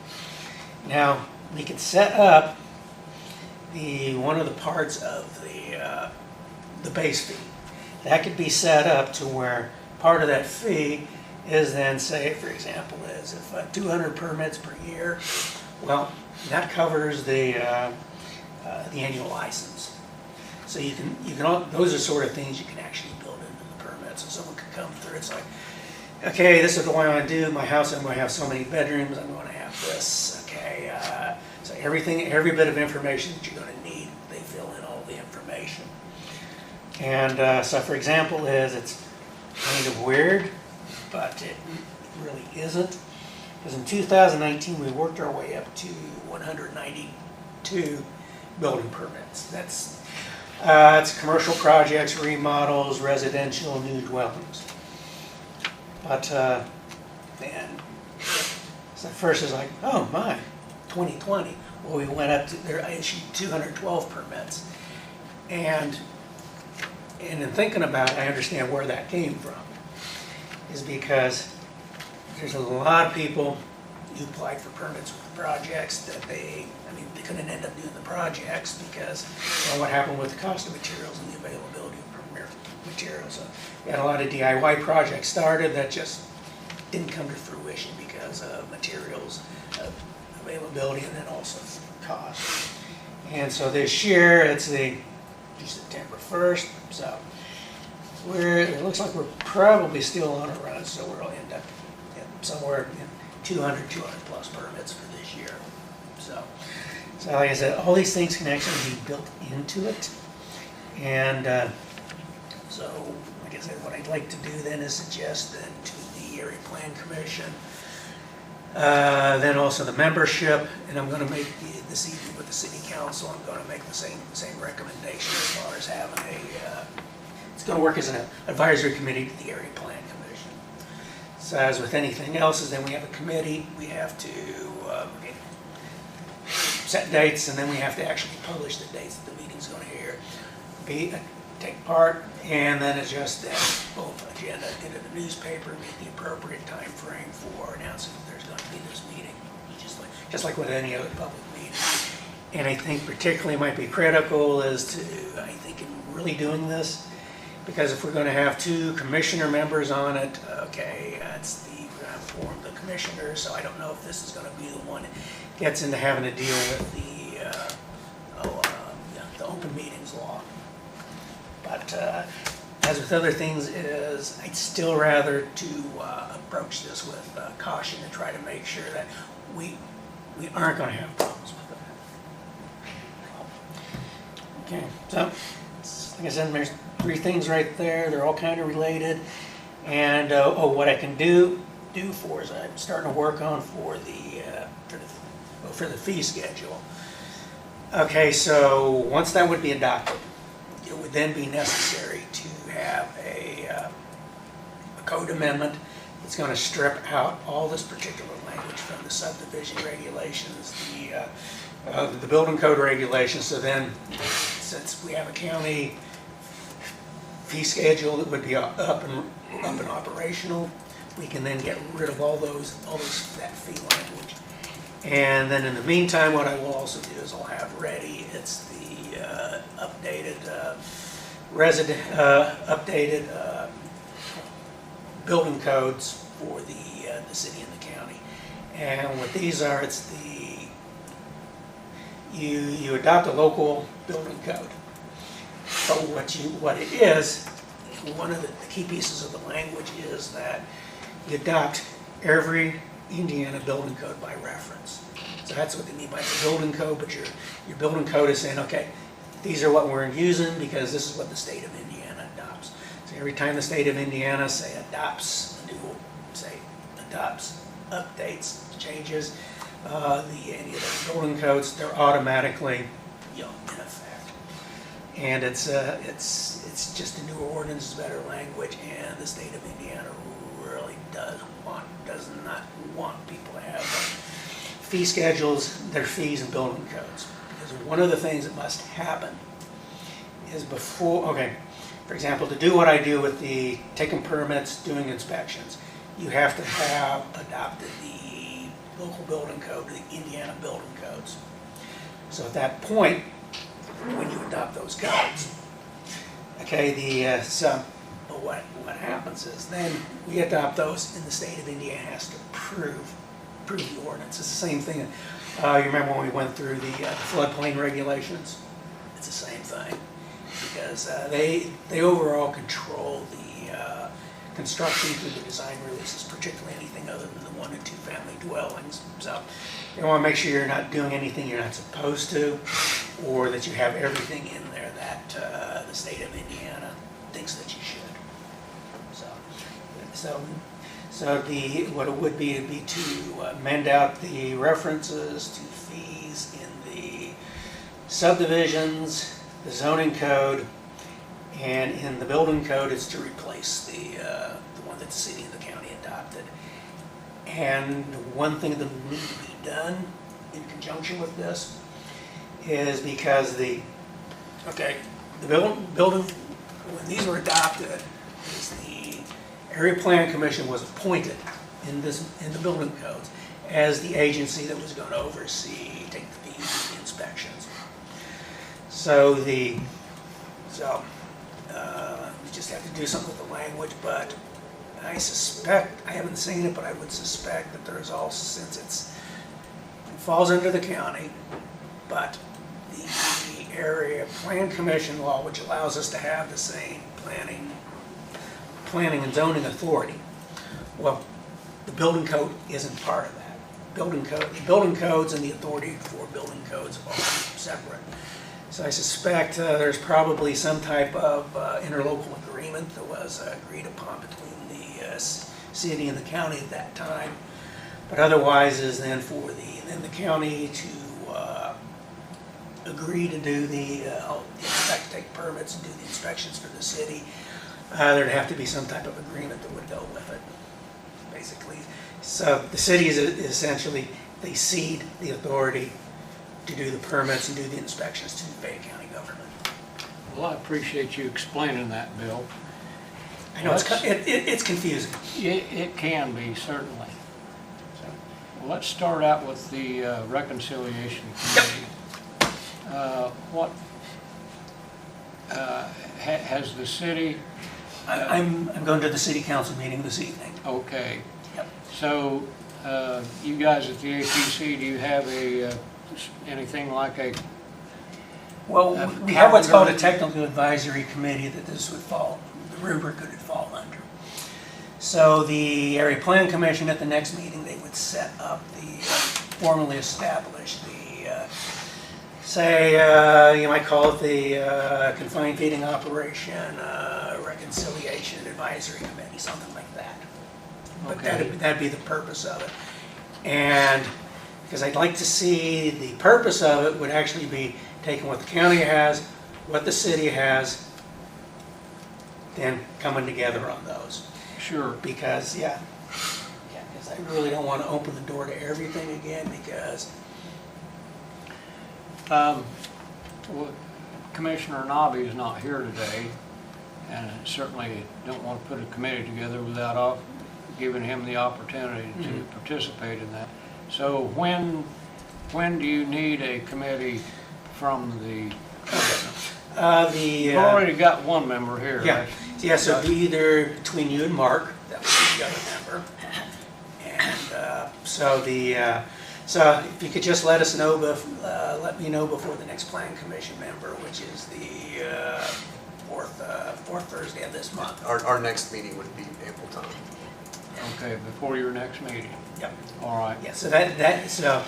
Now, we can set up one of the parts of the base fee. That could be set up to where part of that fee is then, say, for example, is if 200 permits per year, well, that covers the annual license. So you can those are sort of things you can actually build into the permit. So someone could come through. It's like, okay, this is what I want to do. My house, I'm going to have so many bedrooms. I'm going to have this. Okay, so every bit of information that you're going to need, they fill in all the information. And so, for example, it's kind of weird, but it really isn't. Because in 2019, we worked our way up to 192 building permits. That's it's commercial projects, remodels, residential, new dwellings. But then, so first it's like, oh my, 2020. Well, we went up to, I issued 212 permits. And in thinking about it, I understand where that came from. Is because there's a lot of people who applied for permits with projects that they couldn't end up doing the projects because what happened with the cost of materials and the availability of materials. So we had a lot of DIY projects started that just didn't come to fruition because of materials availability and then also cost. And so this year it's September 1st, so it looks like we're probably still on a run, so we'll end up somewhere in 200 plus permits for this year. So like I said, all these things can actually be built into it. And so, like I said, what I'd like to do then is suggest then to the Area Plan Commission, then also the membership, and I'm going to make this evening with the City Council, I'm going to make the same recommendation as far as having it's going to work as an advisory committee to the Area Plan Commission. So as with anything else, is then we have a committee, we have to set dates, and then we have to actually publish the dates that the meeting's going to take part, and then adjust that both agenda, get it in the newspaper, get the appropriate time frame for announcing that there's going to be this meeting, just like with any other public meeting. And I think particularly might be critical is to, I think, in really doing this, because if we're going to have 2 commissioner members on it, okay, we're going to form the commissioners, so I don't know if this is going to be the one that gets into having to deal with the open meetings law. But as with other things, I'd still rather to approach this with caution and try to make sure that we aren't going to have problems with it. Okay, so like I said, there's 3 things right there. They're all kind of related. And what I can do for is I'm starting to work on for the fee schedule. Okay, so once that would be adopted, it would then be necessary to have a code amendment that's going to strip out all this particular language from the subdivision regulations, the building code regulations. So then, since we have a county fee schedule that would be up and operational, we can then get rid of all that fee language. And then in the meantime, what I will also do is I'll have ready, it's the updated building codes for the city and the county. And what these are, it's you adopt a local building code. But what it is, one of the key pieces of the language is that you adopt every Indiana building code by reference. So that's what they mean by the building code, but your building code is saying, okay, these are what we're using because this is what the state of Indiana adopts. So every time the state of Indiana, adopts, updates, changes, any of the building codes, they're automatically, in effect. And it's just a newer ordinance, better language, and the state of Indiana really does not want people to have fee schedules, their fees and building codes. Because one of the things that must happen is for example, to do what I do with the taking permits, doing inspections, you have to have adopted the local building code, the Indiana building codes. So at that point, when you adopt those codes, what happens is then we adopt those and the state of Indiana has to approve the ordinance. It's the same thing. You remember when we went through the floodplain regulations? It's the same thing because they overall control the construction through the design releases, particularly anything other than the 1 and 2 family dwellings. So you want to make sure you're not doing anything you're not supposed to, or that you have everything in there that the state of Indiana thinks that you should. So what it would be to amend out the references to fees in the subdivisions, the zoning code, and in the building code, it's to replace the one that the city and the county adopted. And one thing that will need to be done in conjunction with this is because the building, when these were adopted, is the Area Plan Commission was appointed in the building codes as the agency that was going to oversee, take the fees, the inspections. So we just have to do something with the language, but I suspect, I haven't seen it, but I would suspect that there's also, since it falls under the county, but the Area Plan Commission law, which allows us to have the same planning and zoning authority. Well, the building code isn't part of that. The building codes and the authority for building codes are separate. So I suspect there's probably some type of interlocal agreement that was agreed upon between the city and the county at that time. But otherwise is then for the county to agree to do take permits and do the inspections for the city. There'd have to be some type of agreement that would go with it, basically. So the city is essentially, they cede the authority to do the permits and do the inspections to the Fayette County government.
Well, I appreciate you explaining that, Bill.
I know it's confusing.
It can be, certainly. So, well, let's start out with the reconciliation committee. Has the city...
I'm going to the city council meeting this evening.
Okay.
Yep.
So, you guys at the APC, do you have anything like a...
Well, we have what's called a technical advisory committee that this would fall, the rubric could fall under. So the Area Plan Commission at the next meeting, they would set up formally establish the, you might call it the confined feeding operation, reconciliation advisory committee, something like that. But
Okay.
that'd be the purpose of it. And because I'd like to see the purpose of it would actually be taking what the county has, what the city has, then coming together on those.
Sure.
Because, because I really don't want to open the door to everything again because...
Well, Commissioner Nobby is not here today, and I certainly don't want to put a committee together without giving him the opportunity to participate in that. So when do you need a committee from the commission? You've already got one member here.
Yeah,
right?
yeah. So it'd be either between you and Mark, that would be the other member, and So so if you could just let us know, let me know before the next plan commission member, which is the fourth Thursday of this month.
Our next meeting would be April time.
Okay, before your next meeting.
Yep.
All right.
Yeah, so so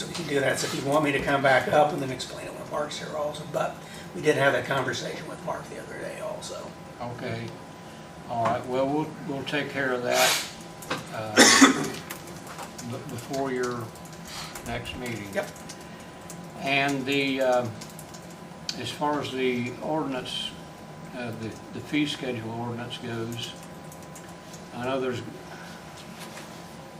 we can do that. So if you want me to come back up and then explain it when Mark's here also, but we did have that conversation with Mark the other day also.
Okay. All right, well, we'll take care of that before your next meeting.
Yep.
And as far as the ordinance, the fee schedule ordinance goes, I know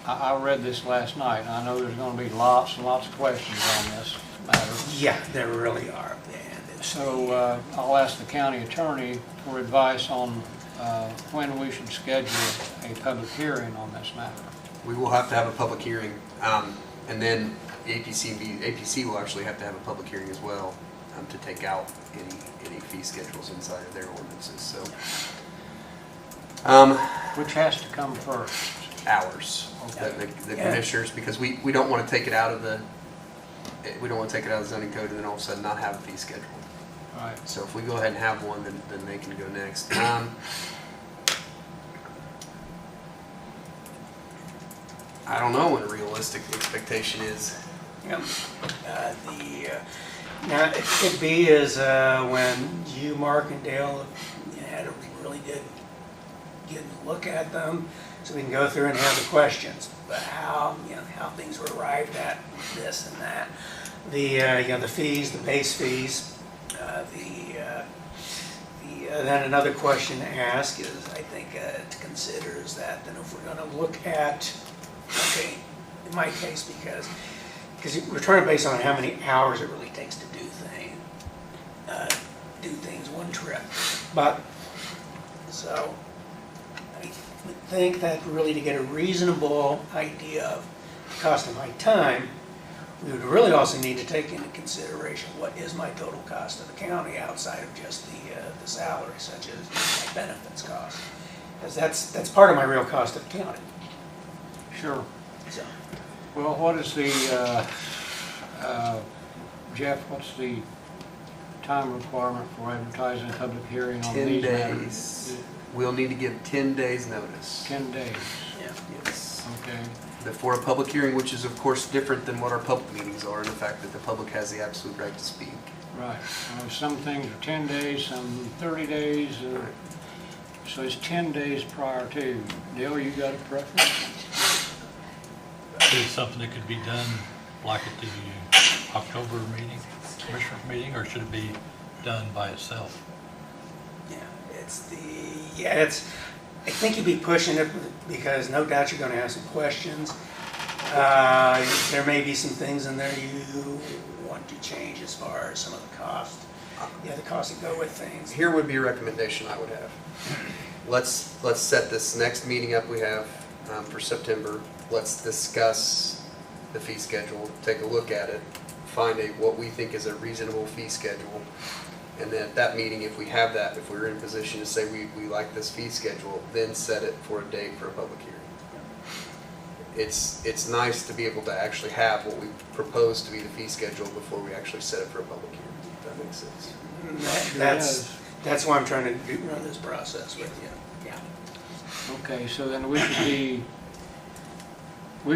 I read this last night, and I know there's going to be lots and lots of questions on this matter.
Yeah, there really are.
So I'll ask the county attorney for advice on when we should schedule a public hearing on this matter.
We will have to have a public hearing, and then the APC will actually have to have a public hearing as well to take out any fee schedules inside of their ordinances. So,
which has to come first?
Ours,
Okay.
the commissioners, because we don't want to take it out of the zoning code and then all of a sudden not have a fee schedule.
All right.
So if we go ahead and have one, then they can go next. I don't know what a realistic expectation is.
Yep. Now, it could be is when you, Mark, and Dale had a really good look at them, so we can go through and have the questions, but how things were arrived at, this and that. The fees, the base fees, then another question to ask is, I think, to consider is that then if we're going to look at, okay, in my case, because we're trying to base on how many hours it really takes to do things one trip. But so I would think that really to get a reasonable idea of the cost of my time, we would really also need to take into consideration what is my total cost of the county outside of just the salary, such as my benefits cost, because that's part of my real cost of the county.
Sure.
So.
Well, what is the, Jeff, what's the time requirement for advertising a public hearing on
10
these
days.
matters?
We'll need to give 10 days notice.
10 days.
Yeah.
Yes.
Okay.
Before a public hearing, which is of course different than what our public meetings are, in the fact that the public has the absolute right to speak.
Right. Some things are 10 days, some 30 days. So it's 10 days prior to. Dale, you got a preference?
Is it something that could be done like at the October meeting, commissioner meeting, or should it be done by itself?
Yeah, I think you'd be pushing it because no doubt you're going to have some questions. There may be some things in there you want to change as far as some of the cost. Yeah, the costs that go with things.
Here would be a recommendation I would have. Let's set this next meeting up we have for September. Let's discuss the fee schedule, take a look at it, find what we think is a reasonable fee schedule. And then at that meeting, if we have that, if we're in a position to say we like this fee schedule, then set it for a date for a public hearing. It's nice to be able to actually have what we propose to be the fee schedule before we actually set it for a public hearing, if that makes sense.
That's why I'm trying to run this process with you. Yeah.
Okay, so then we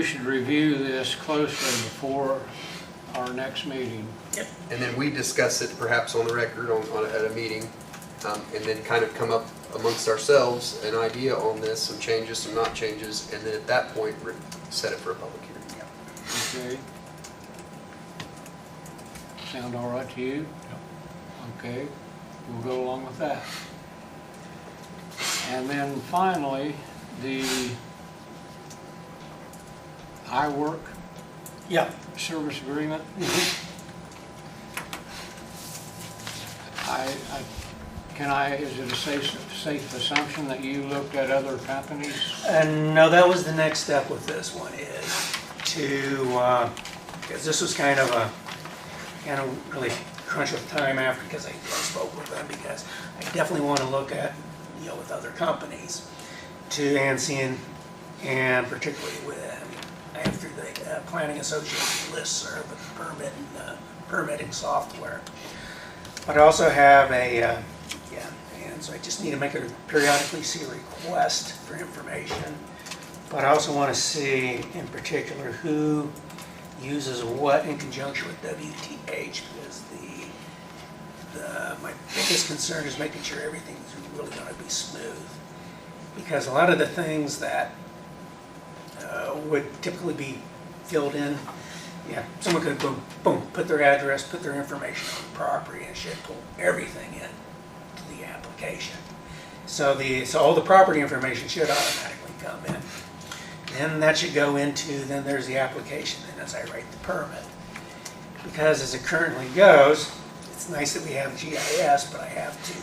should review this closely before our next meeting.
Yep.
And then we discuss it perhaps on the record at a meeting, and then kind of come up amongst ourselves an idea on this, some changes, some not changes, and then at that point set it for a public hearing.
Okay. Sound all right to you? Okay, we'll go along with that. And then finally, the iWork service agreement. Is it a safe assumption that you looked at other companies?
No, that was the next step with this one is to, because this was kind of really crunch of time after, because I spoke with them, because I definitely want to look at, with other companies and and particularly I have through the Planning Association listserv with the permitting software. But I also have and so I just need to periodically see a request for information. But I also want to see in particular who uses what in conjunction with WTH, because my biggest concern is making sure everything's really going to be smooth. Because a lot of the things that would typically be filled in, someone could go, boom, put their address, put their information on the property, and it should pull everything in to the application. So all the property information should automatically come in. Then that should go into, then there's the application, and as I write the permit. Because as it currently goes, it's nice that we have GIS, but I have to,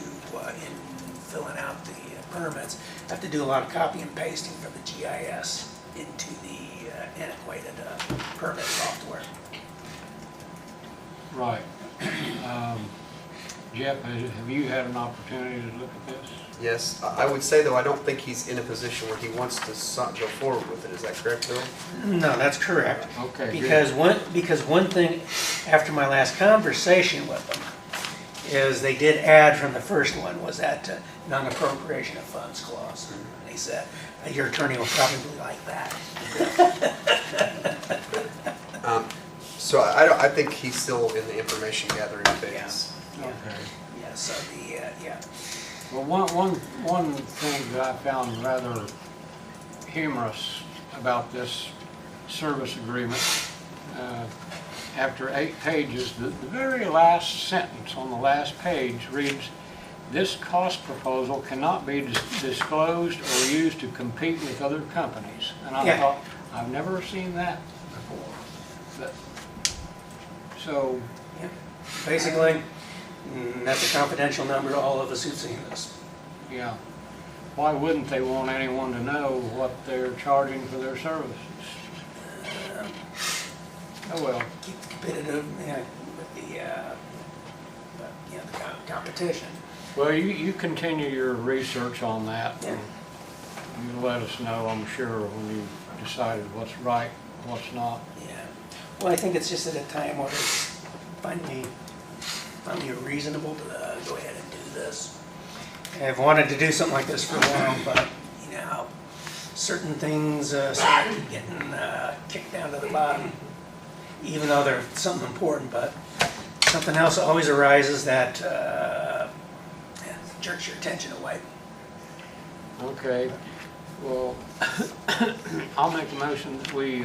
in filling out the permits, I have to do a lot of copy and pasting from the GIS into the antiquated permit software.
Right. Jeff, have you had an opportunity to look at this?
Yes, I would say though, I don't think he's in a position where he wants to go forward with it. Is that correct, Bill?
No, that's correct.
Okay.
Because one thing after my last conversation with them is they did add from the first one was that non-appropriation of funds clause. And they said, your attorney will probably like that.
So I think he's still in the information gathering phase.
Yeah.
Okay.
Yeah, so
Well, one thing that I found rather humorous about this service agreement, after 8 pages, the very last sentence on the last page reads, "This cost proposal cannot be disclosed or used to compete with other companies." And I thought, I've never seen that before. So,
basically, that's a confidential number. All of us who've seen this.
yeah, why wouldn't they want anyone to know what they're charging for their services? Oh well.
Keep competitive with the competition.
Well, you continue your research on that.
Yeah.
You let us know, I'm sure, when you decided what's right, what's not.
Yeah. Well, I think it's just at a time where it's finally reasonable to go ahead and do this. I've wanted to do something like this for a while, but you know how certain things start getting kicked down to the bottom, even though they're something important, but something else always arises that jerks your attention away.
Okay, well, I'll make a motion that we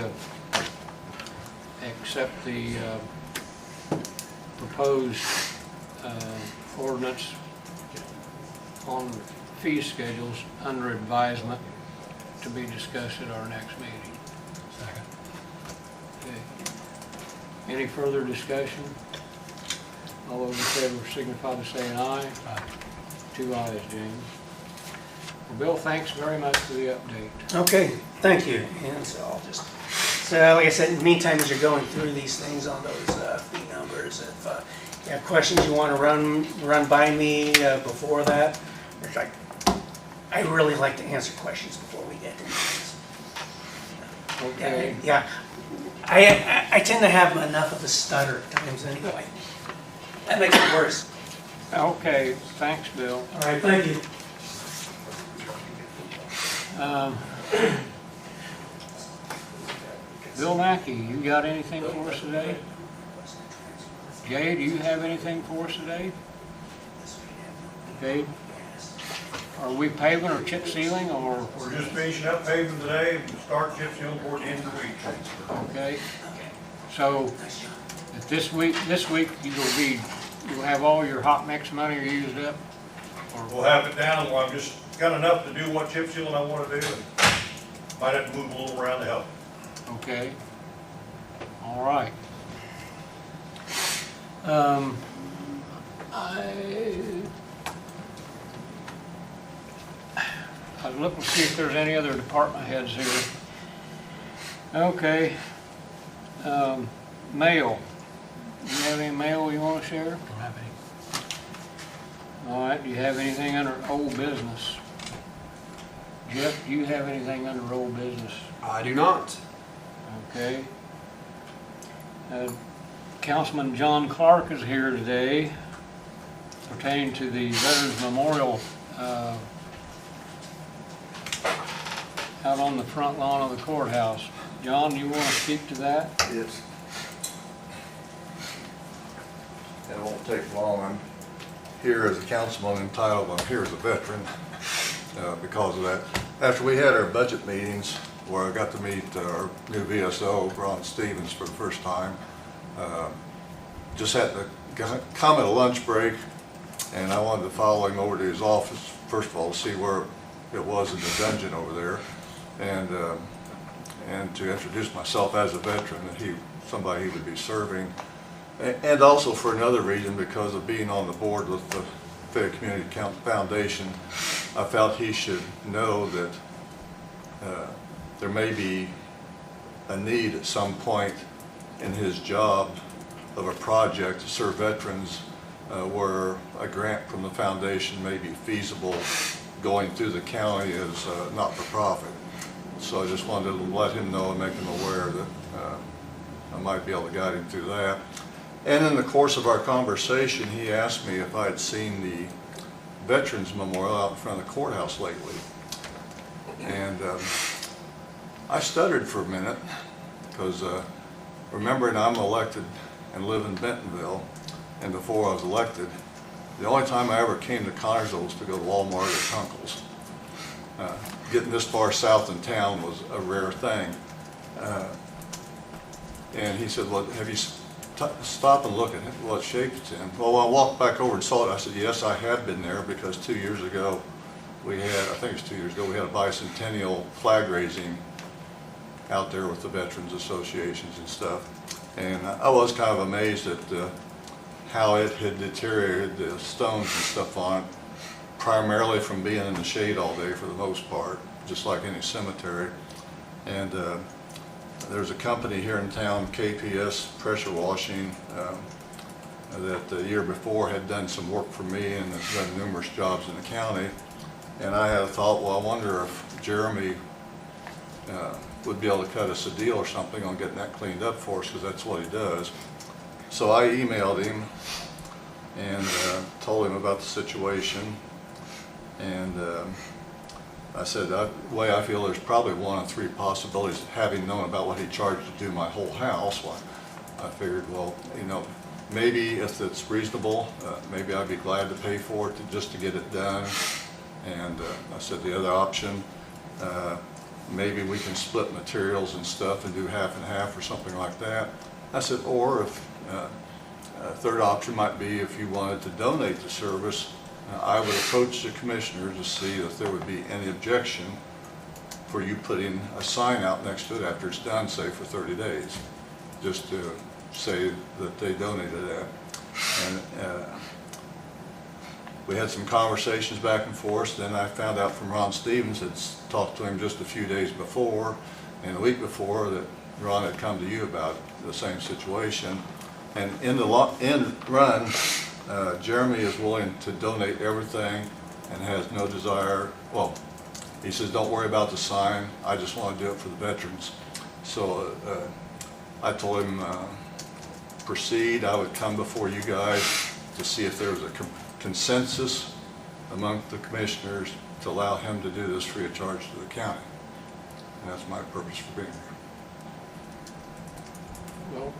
accept the proposed ordinance on fee schedules under advisement to be discussed at our next meeting.
Second.
Okay. Any further discussion? All those in favor signify by saying aye.
Aye.
2 ayes, James. Well, Bill, thanks very much for the update.
Okay, thank you. And so like I said, in the meantime, as you're going through these things on those fee numbers, if you have questions you want to run by me before that, which I really like to answer questions before we get to these.
Okay.
Yeah, I tend to have enough of a stutter at times anyway. That makes it worse.
Okay, thanks, Bill.
All right, thank you.
Bill Mackey, you got anything for us today? Jay, do you have anything for us today? Okay. Are we paving or chip sealing or?
We're just finishing up paving today, and start chip sealing toward the end of the week.
Okay. So, at this week you'll have all your hot mix money used up? Or
We'll have it down, well, I've just got enough to do what chip sealing I want to do, and might have to move a little around to help.
Okay. All right. I was looking to see if there's any other department heads here. Okay. Mail. Do you have any mail you want to share?
Don't have any.
All right. Do you have anything under old business? Jeff, do you have anything under old business?
I do not.
Okay. Councilman John Clark is here today pertaining to the Veterans Memorial out on the front lawn of the courthouse. John, you want to speak to that?
Yes. It won't take long. I'm here as a councilman entitled, I'm here as a veteran because of that. After we had our budget meetings where I got to meet our new VSO, Ron Stevens, for the first time, just had to come at a lunch break, and I wanted to follow him over to his office, first of all, to see where it was in the dungeon over there, and to introduce myself as a veteran, that somebody he would be serving, and also for another reason, because of being on the board with the Fayette Community Foundation, I felt he should know that there may be a need at some point in his job of a project to serve veterans where a grant from the foundation may be feasible going through the county as not-for-profit. So I just wanted to let him know and make him aware that I might be able to guide him through that. And in the course of our conversation, he asked me if I had seen the Veterans Memorial out in front of the courthouse lately. And I stuttered for a minute because remembering I'm elected and live in Bentonville, and before I was elected, the only time I ever came to Connersville was to go to Walmart or Kunkel's. Getting this far south in town was a rare thing. And he said, well, have you stop and look at what shape it's in? Well, I walked back over and saw it. I said, yes, I have been there, because 2 years ago we had, I think it's 2 years ago, we had a bicentennial flag raising out there with the Veterans Associations and stuff. And I was kind of amazed at how it had deteriorated, the stones and stuff on it, primarily from being in the shade all day for the most part, just like any cemetery. And there's a company here in town, KPS Pressure Washing, that the year before had done some work for me and has done numerous jobs in the county. And I had thought, well, I wonder if Jeremy would be able to cut us a deal or something on getting that cleaned up for us, because that's what he does. So I emailed him and told him about the situation. And I said, the way I feel, there's probably one of three possibilities. Having known about what he charged to do my whole house, well, I figured, well, you know, maybe if it's reasonable, maybe I'd be glad to pay for it just to get it done. And I said the other option, maybe we can split materials and stuff and do half and half or something like that. I said, or if a third option might be if you wanted to donate the service, I would approach the commissioners to see if there would be any objection for you putting a sign out next to it after it's done, say for 30 days, just to say that they donated that. And we had some conversations back and forth. Then I found out from Ron Stevens, had talked to him just a few days before and a week before, that Ron had come to you about the same situation. And in the end run, Jeremy is willing to donate everything and has no desire, well, he says, don't worry about the sign, I just want to do it for the veterans. So I told him, proceed, I would come before you guys to see if there was a consensus among the commissioners to allow him to do this free of charge to the county. And that's my purpose for being here.
Well,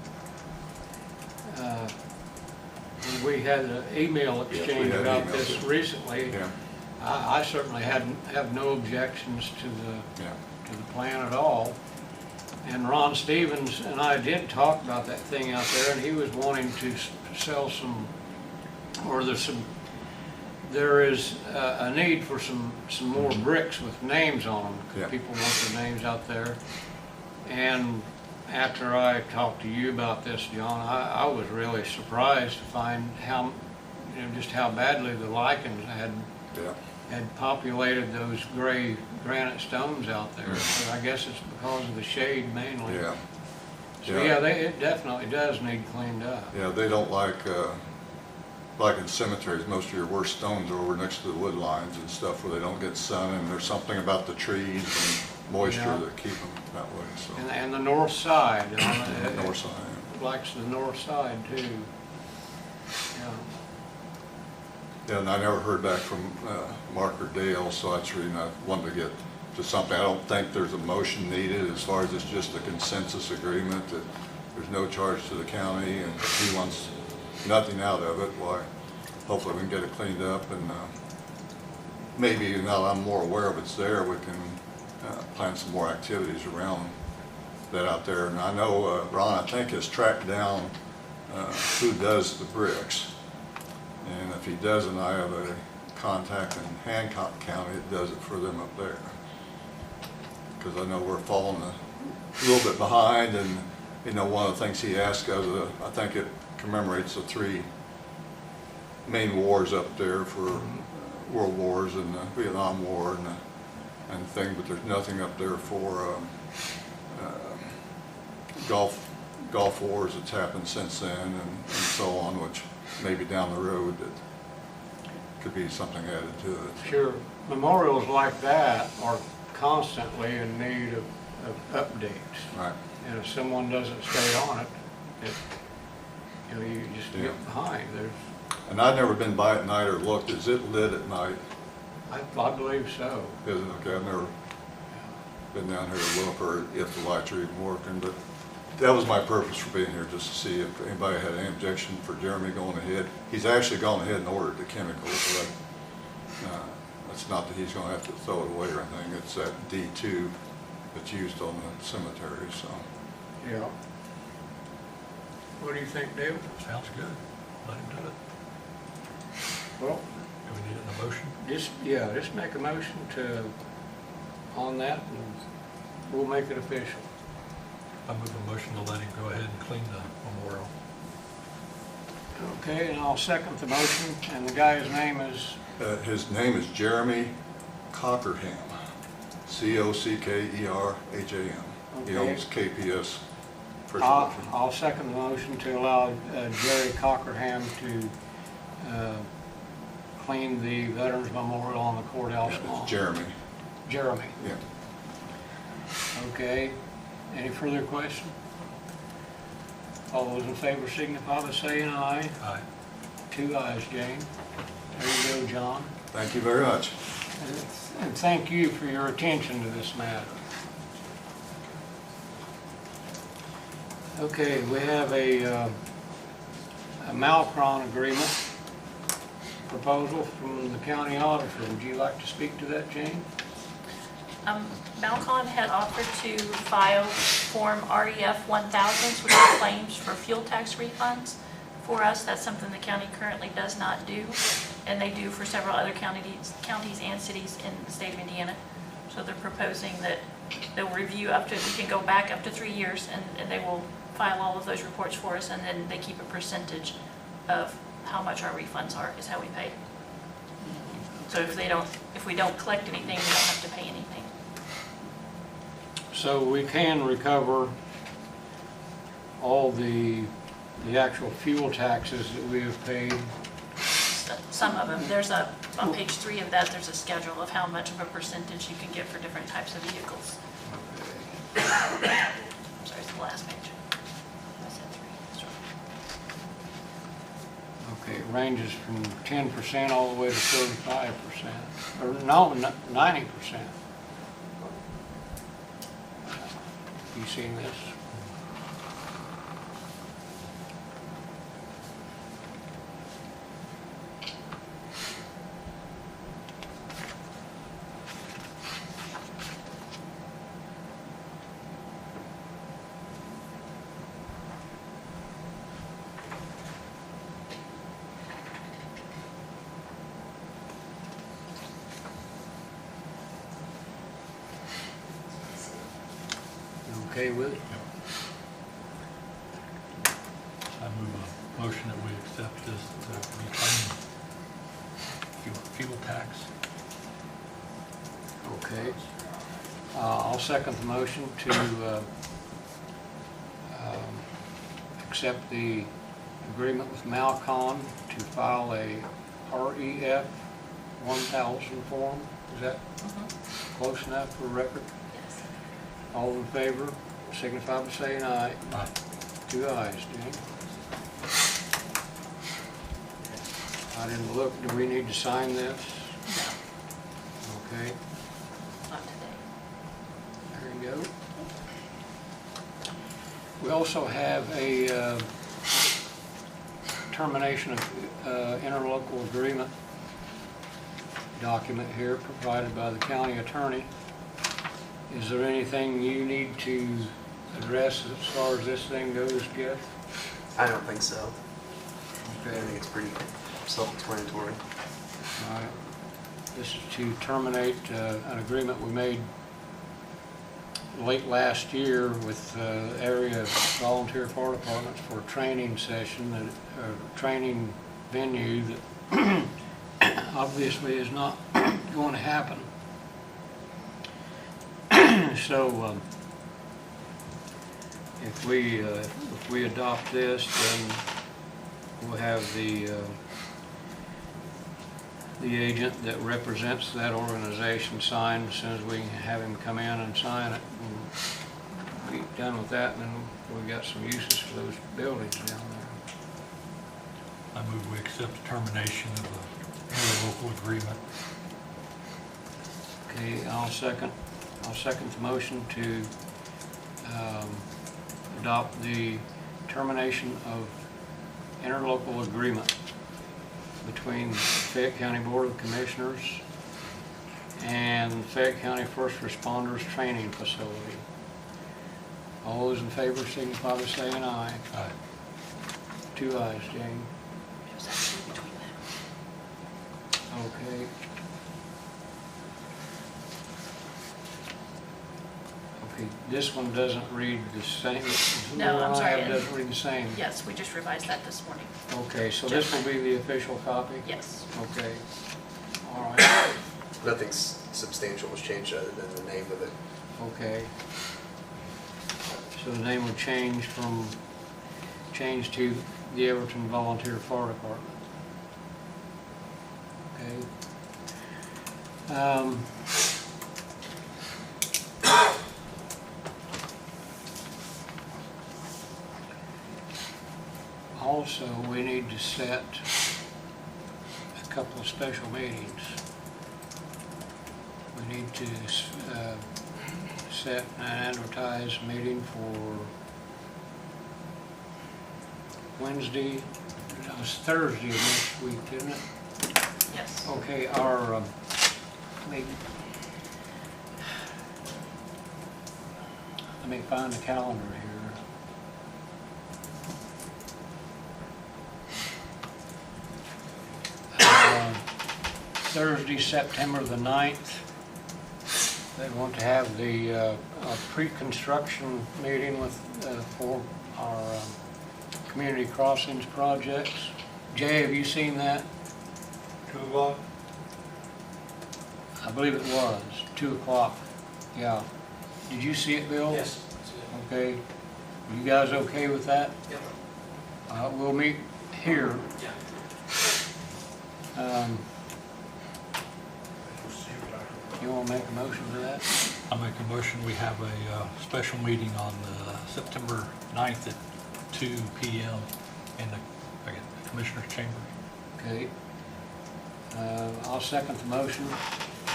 we had an email exchange about this recently.
Yeah.
I certainly have no objections to the plan at all. And Ron Stevens and I did talk about that thing out there, and he was wanting to sell some, or there is a need for some more bricks with names on them, because people want their names out there. And after I talked to you about this, John, I was really surprised to find how, just how badly the lichens had populated those gray granite stones out there. So I guess it's because of the shade mainly.
Yeah.
So it definitely does need cleaned up.
Yeah, they don't like like in cemeteries, most of your worst stones are over next to the wood lines and stuff where they don't get sun, and there's something about the trees and moisture
Yeah.
that keep them that way, so.
And the north side,
North side.
likes the north side too. Yeah.
Yeah, and I never heard back from Mark or Dale, so that's the reason I wanted to get to something. I don't think there's a motion needed as far as it's just a consensus agreement that there's no charge to the county, and if he wants nothing out of it, why, hopefully we can get it cleaned up, and maybe now that I'm more aware of it's there, we can plan some more activities around that out there. And I know Ron, I think, has tracked down who does the bricks. And if he doesn't, I have a contact in Hancock County that does it for them up there. Because I know we're falling a little bit behind, and you know, one of the things he asked us, I think it commemorates the 3 main wars up there for world wars and the Vietnam War and thing, but there's nothing up there for Gulf wars that's happened since then and so on, which maybe down the road that could be something added to it.
Sure. Memorials like that are constantly in need of updates.
Right.
And if someone doesn't stay on it, you know, you just
Yeah.
get behind.
And I've never been by at night or looked. Is it lit at night?
I believe so.
Is it? Okay, I've never been down here to look, or if the lights are even working, but that was my purpose for being here, just to see if anybody had any objection for Jeremy going ahead. He's actually gone ahead and ordered the chemicals, but it's not that he's going to have to throw it away or anything. It's that D2 that's used on the cemetery, so.
Yeah. What do you think, Dave?
Sounds good. Let him do it.
Well,
Do we need a motion?
just make a motion on that, and we'll make it official.
I move a motion to let him go ahead and clean the memorial.
Okay, and I'll second the motion, and the guy's name is?
His name is Jeremy Cockerham, Cockerham. He
Okay.
owns KPS.
I'll second the motion to allow Jerry Cockerham to clean the Veterans Memorial on the courthouse lawn.
Jeremy.
Jeremy.
Yeah.
Okay. Any further question? All those in favor signify by saying aye.
Aye.
2 ayes, Jane. There you go, John.
Thank you very much.
And thank you for your attention to this matter. Okay, we have a Malcron agreement proposal from the county auditor. Would you like to speak to that, Jane?
Malcon had offered to file Form RDF 1000s, which are claims for fuel tax refunds for us. That's something the county currently does not do, and they do for several other counties and cities in the state of Indiana. So they're proposing that they'll review we can go back up to 3 years, and they will file all of those reports for us, and then they keep a percentage of how much our refunds are, is how we pay. So if we don't collect anything, we don't have to pay anything.
So we can recover all the actual fuel taxes that we have paid.
Some of them, on page 3 of that, there's a schedule of how much of a percentage you can get for different types of vehicles. I'm sorry, it's the last page. I said 3.
Okay, it ranges from 10% all the way to 35%, or no, 90%. You seen this? Okay with it?
I move a motion that we accept this reclaim fuel tax.
Okay. I'll second the motion to accept the agreement with Malcon to file a REF 1000 form. Is that close enough for record?
Yes.
All in favor, signify by saying aye.
Aye.
2 ayes, Jane. I didn't look, do we need to sign this?
No,
Okay,
not today.
there you go. We also have a termination of interlocal agreement document here provided by the county attorney. Is there anything you need to address as far as this thing goes, Jeff?
I don't think so. I
Okay.
think it's pretty self-explanatory.
All right. This is to terminate an agreement we made late last year with area volunteer fire departments for a training session, a training venue that obviously is not going to happen. So if we adopt this, then we'll have the agent that represents that organization sign as soon as we have him come in and sign it. And be done with that, and then we've got some uses for those buildings down there.
I move we accept the termination of the interlocal agreement.
Okay, I'll second the motion to adopt the termination of interlocal agreement between Fayette County Board of Commissioners and Fayette County First Responders Training Facility. All those in favor signify by saying aye.
Aye.
2 ayes, Jane.
It was actually between them.
Okay. Okay, this one doesn't read the same. The
No,
one
I'm
I
sorry.
have doesn't read the same.
Yes, we just revised that this morning.
Okay, so this will be the official copy?
Yes.
Okay. All right.
Nothing substantial was changed other than the name of it.
Okay. So the name would change to the Everton Volunteer Fire Department. Okay. Also, we need to set a couple of special meetings. We need to set an advertised meeting for Wednesday, it was Thursday of next week, didn't it?
Yes.
Okay, let me find the calendar here. Thursday, September the 9th. They want to have the pre-construction meeting with for our community crossings projects. Jay, have you seen that?
2 o'clock?
I believe it was 2 o'clock. Yeah. Did you see it, Bill?
Yes.
Okay. You guys okay with that?
Yep.
We'll meet here.
Yeah.
You want to make a motion for that?
I make a motion, we have a special meeting on September 9th at 2 p.m. in the Commissioner's Chamber.
Okay. I'll second the motion.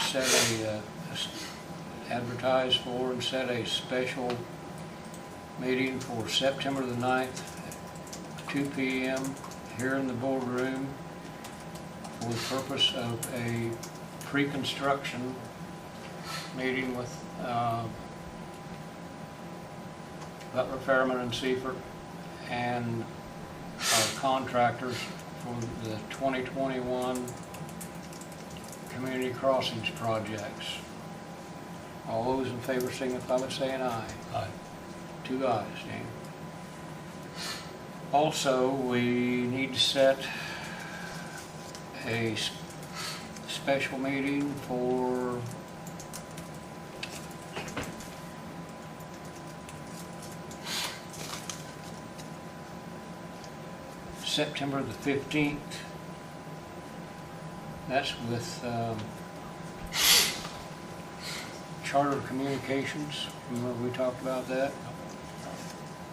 Set advertise for and set a special meeting for September the 9th at 2 p.m. here in the boardroom for the purpose of a pre-construction meeting with Butler, Fairman, and Seifert and our contractors for the 2021 community crossings projects. All those in favor signify by saying aye.
Aye.
2 ayes, Jane. Also, we need to set a special meeting for September the 15th. That's with Charter Communications. Remember we talked about that?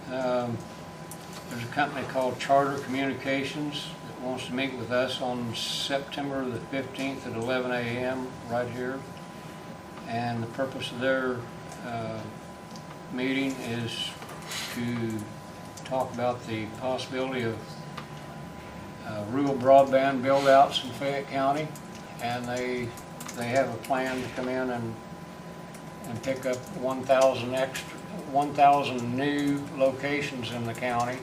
There's a company called Charter Communications that wants to meet with us on September the 15th at 11 a.m. right here. And the purpose of their meeting is to talk about the possibility of rural broadband build-outs in Fayette County. And they have a plan to come in and pick up 1,000 new locations in the county,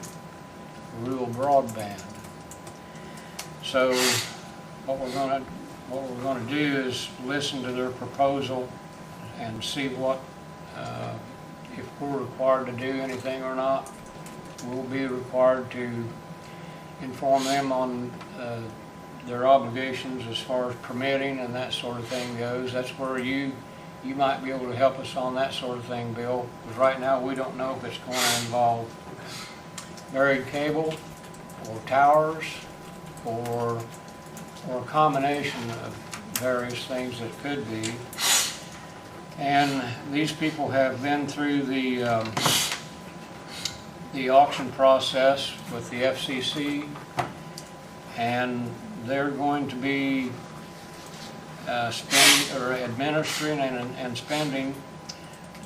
rural broadband. So what we're going to do is listen to their proposal and see what if we're required to do anything or not. We'll be required to inform them on their obligations as far as permitting and that sort of thing goes. That's where you might be able to help us on that sort of thing, Bill, because right now we don't know if it's going to involve buried cable or towers or a combination of various things that could be. And these people have been through the auction process with the FCC, and they're going to be administering and spending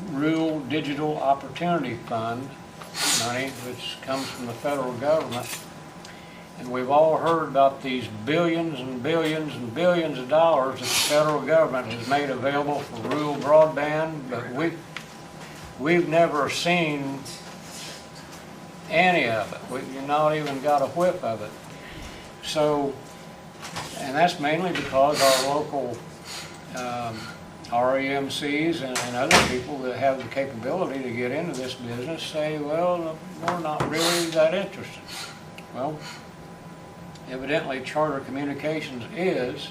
Rural Digital Opportunity Fund money, which comes from the federal government. And we've all heard about these billions and billions and billions of dollars that the federal government has made available for rural broadband, but we've never seen any of it. We've not even got a whiff of it. So, and that's mainly because our local REMCs and other people that have the capability to get into this business say, well, we're not really that interested. Well, evidently Charter Communications is,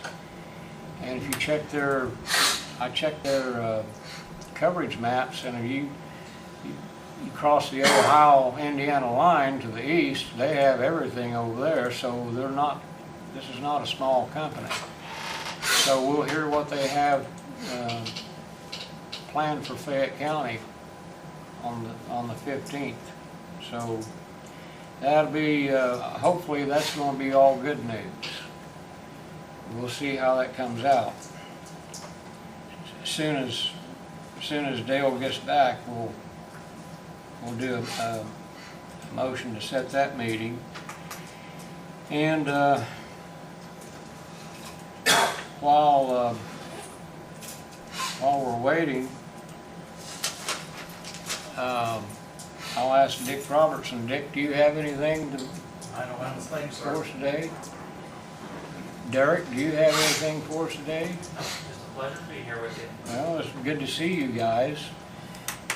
and if you check I checked their coverage maps, and if you cross the Ohio-Indiana line to the east, they have everything over there, so this is not a small company. So we'll hear what they have planned for Fayette County on the 15th. So that'll be, hopefully that's going to be all good news. We'll see how that comes out. As soon as Dale gets back, we'll do a motion to set that meeting. And while we're waiting, I'll ask Dick Robertson. Dick, do you have anything for us today? Derek, do you have anything for us today?
It's a pleasure to be here with you.
Well, it's good to see you guys.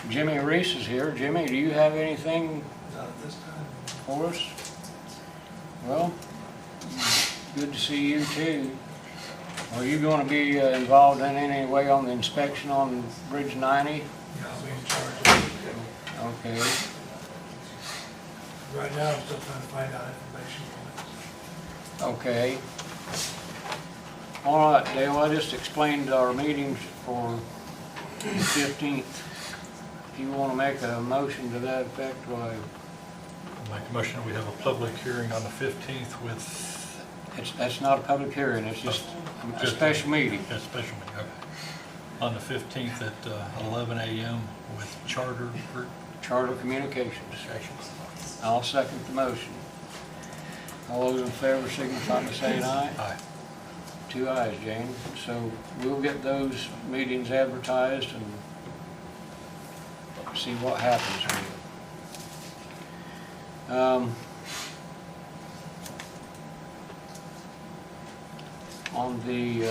Jimmy Reese is here. Jimmy, do you have anything for us? Well, good to see you too. Are you going to be involved in any way on the inspection on Bridge 90?
Yeah, I'll be in charge of it.
Okay.
Right now, I'm still trying to find out information on it.
Okay. All right, Dale, I just explained our meetings for the 15th. If you want to make a motion to that effect, why?
I'll make a motion that we have a public hearing on the 15th with...
That's not a public hearing, it's just a special meeting.
A special meeting, okay. On the 15th at 11 a.m. with Charter
Communications. I'll second the motion. All those in favor signify by saying aye.
Aye.
2 ayes, Jane. So we'll get those meetings advertised and see what happens with it. On the,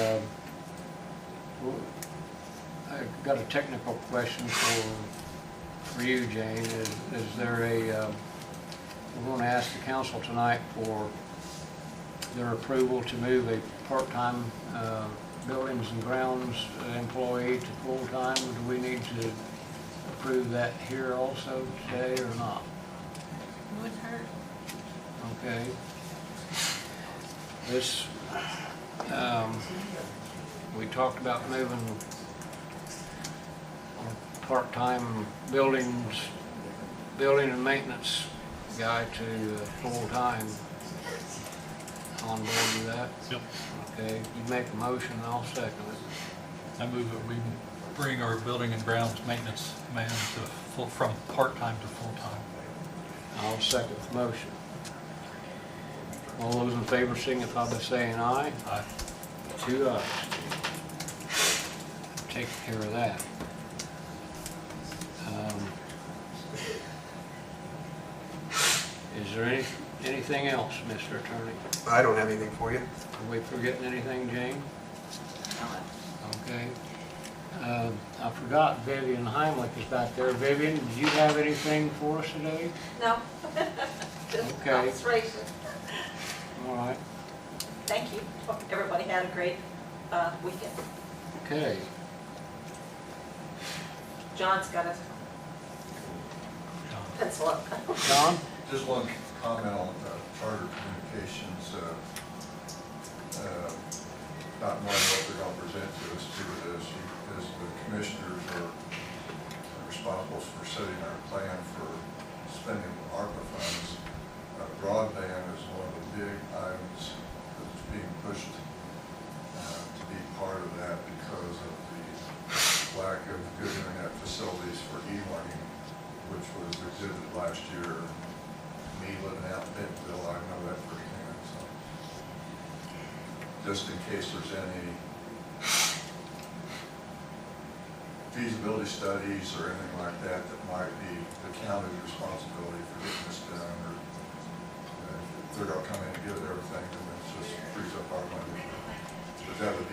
I got a technical question for you, Jane. Is there we're going to ask the council tonight for their approval to move a part-time buildings and grounds employee to full-time. Do we need to approve that here also today or not?
Wouldn't hurt.
Okay. This, we talked about moving our part-time building and maintenance guy to full-time. On board with that?
Yep.
Okay, you make a motion, I'll second it.
I move that we bring our building and grounds maintenance man to from part-time to full-time.
I'll second the motion. All those in favor signify by saying aye.
Aye.
2 ayes. Take care of that. Is there anything else, Mr. Attorney?
I don't have anything for you.
Are we forgetting anything, Jane? Okay. I forgot Vivian Heimlich is back there. Vivian, did you have anything for us today?
No. Just
Okay.
observation.
All right.
Thank you. Hope everybody had a great weekend.
Okay.
John's got a pencil up.
John?
Just one comment on Charter Communications, not knowing what they're going to present to us too, as the commissioners are responsible for setting our plan for spending ARPA funds. Broadband is one of the big items that's being pushed to be part of that because of the lack of good internet facilities for e-learning, which was exhibited last year. Me living out in Bentonville, I know that firsthand. So, just in case there's any feasibility studies or anything like that that might be the county's responsibility for getting this done, or if they're going to come in and give it everything, then it just frees up our money. But that would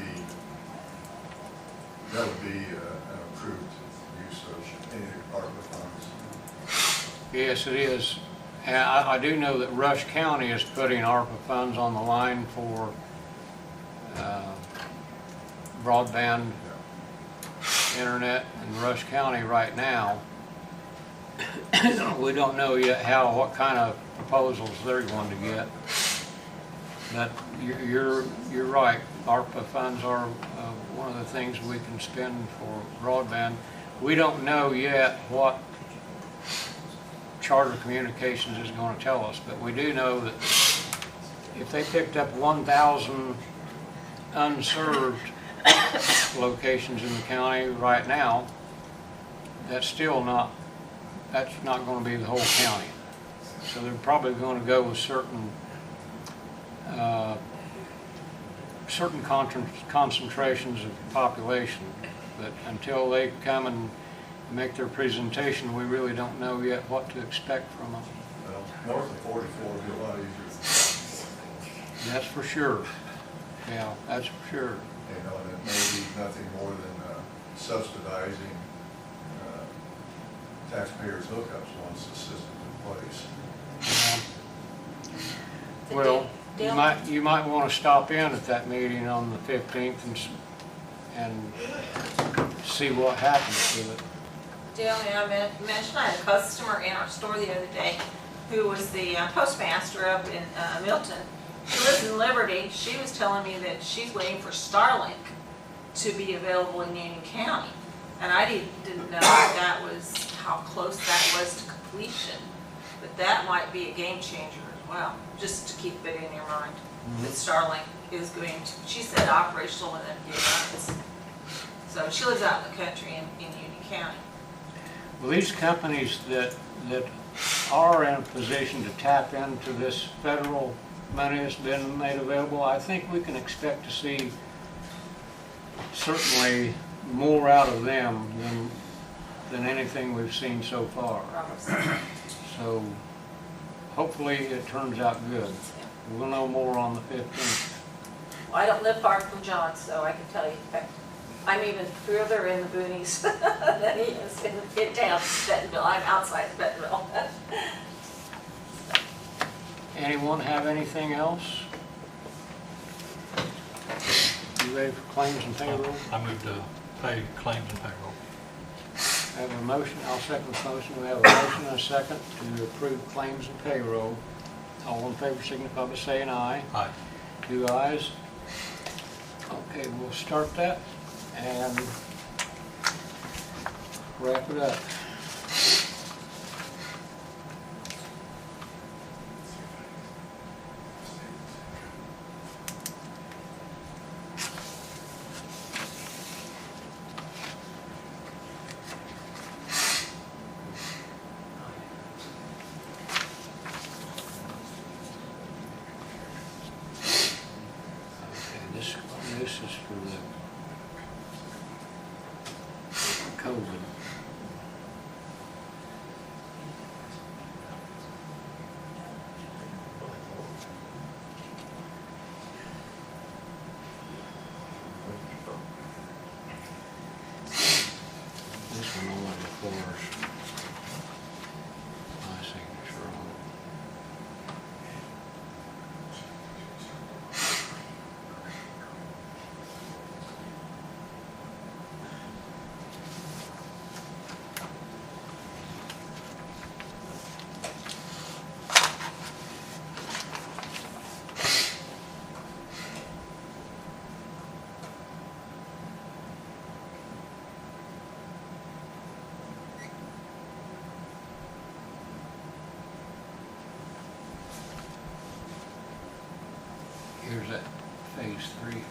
be an approved use of any ARPA funds.
Yes, it is. And I do know that Rush County is putting ARPA funds on the line for broadband internet in Rush County right now. We don't know yet what kind of proposals they're going to get. But you're right. ARPA funds are one of the things we can spend for broadband. We don't know yet what Charter Communications is going to tell us, but we do know that if they picked up 1,000 unserved locations in the county right now, that's not going to be the whole county. So they're probably going to go with certain concentrations of population, but until they come and make their presentation, we really don't know yet what to expect from them.
Well, north of 44 would be a lot easier.
That's for sure. Yeah, that's for sure.
You know, and it may be nothing more than subsidizing taxpayers' hookups once the system's in place.
Well, you might want to stop in at that meeting on the 15th and see what happens with it.
The only thing I mentioned, I had a customer in our store the other day who was the postmaster up in Milton. She lives in Liberty. She was telling me that she's waiting for Starlink to be available in Union County. And I didn't know that was how close that was to completion. But that might be a game changer as well, just to keep it in your mind. That Starlink is going to, she said, operational within a few months. So she lives out in the country in Union County.
Well, these companies that are in a position to tap into this federal money that's been made available, I think we can expect to see certainly more out of them than anything we've seen so far. So hopefully it turns out good. We'll know more on the 15th.
Well, I don't live far from John, so I can tell you. In fact, I'm even further in the boonies than he is in town, Bentonville. I'm outside of Bentonville.
Anyone have anything else? You ready for claims and payroll?
I move to pay claims and payroll.
I have a motion. I'll second the motion. We have a motion and a second to approve claims and payroll. All in favor signify by saying aye.
Aye.
2 ayes. Okay, we'll start that and wrap it up. This is for the Cova. This one only requires my signature on it. Here's that phase 3 thing.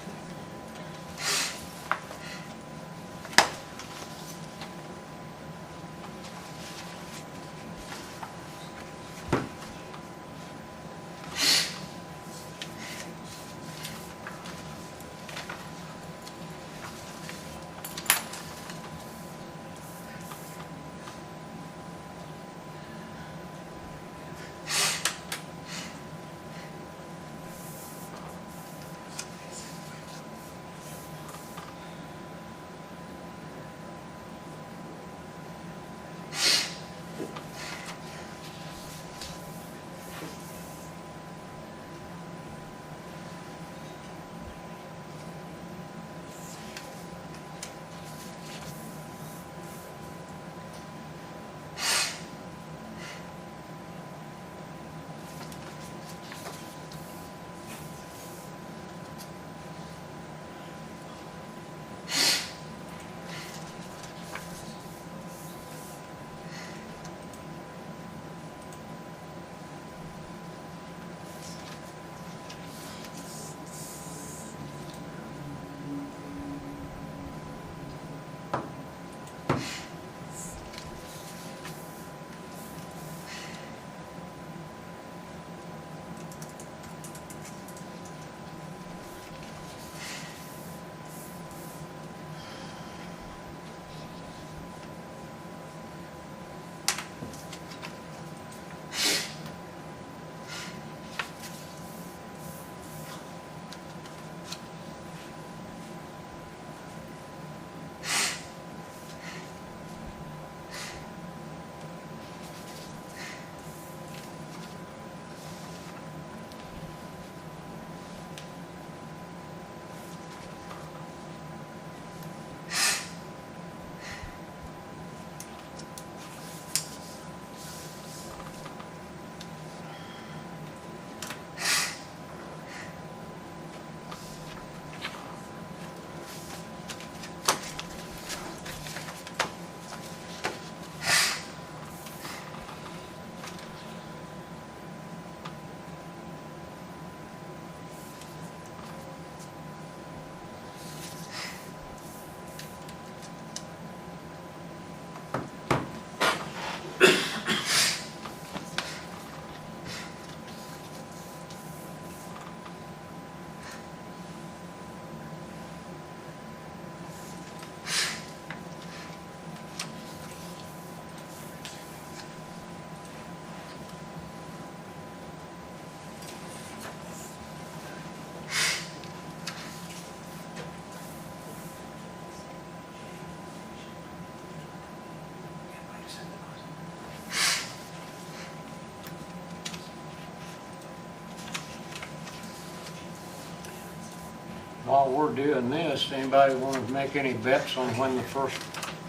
While we're doing this, anybody want to make any bets on when the first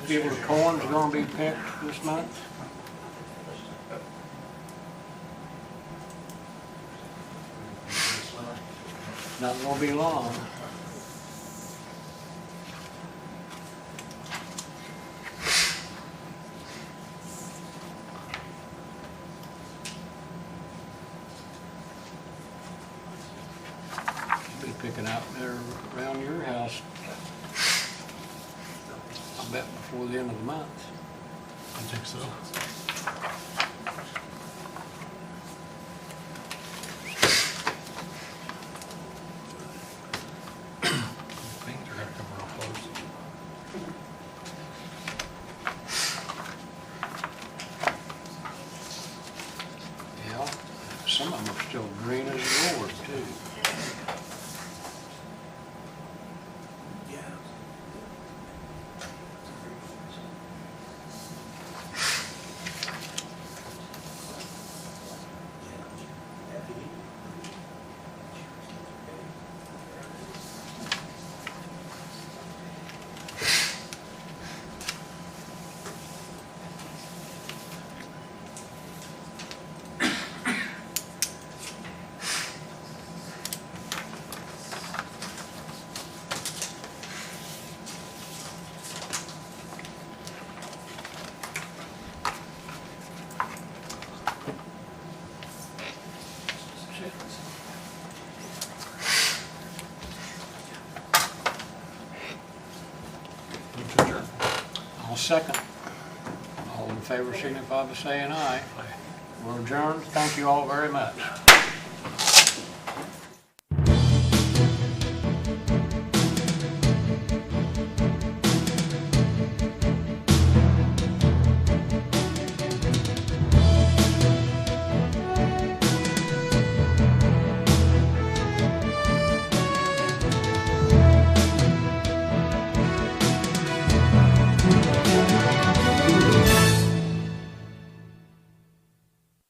field of corn is going to be picked this month? Not gonna be long. Be picking out there around your house, I bet before the end of the month.
I think so. Things are gonna come real close.
Yeah, some of them are still green as a board too. I'll second. All in favor signify by saying aye. We're adjourned. Thank you all very much.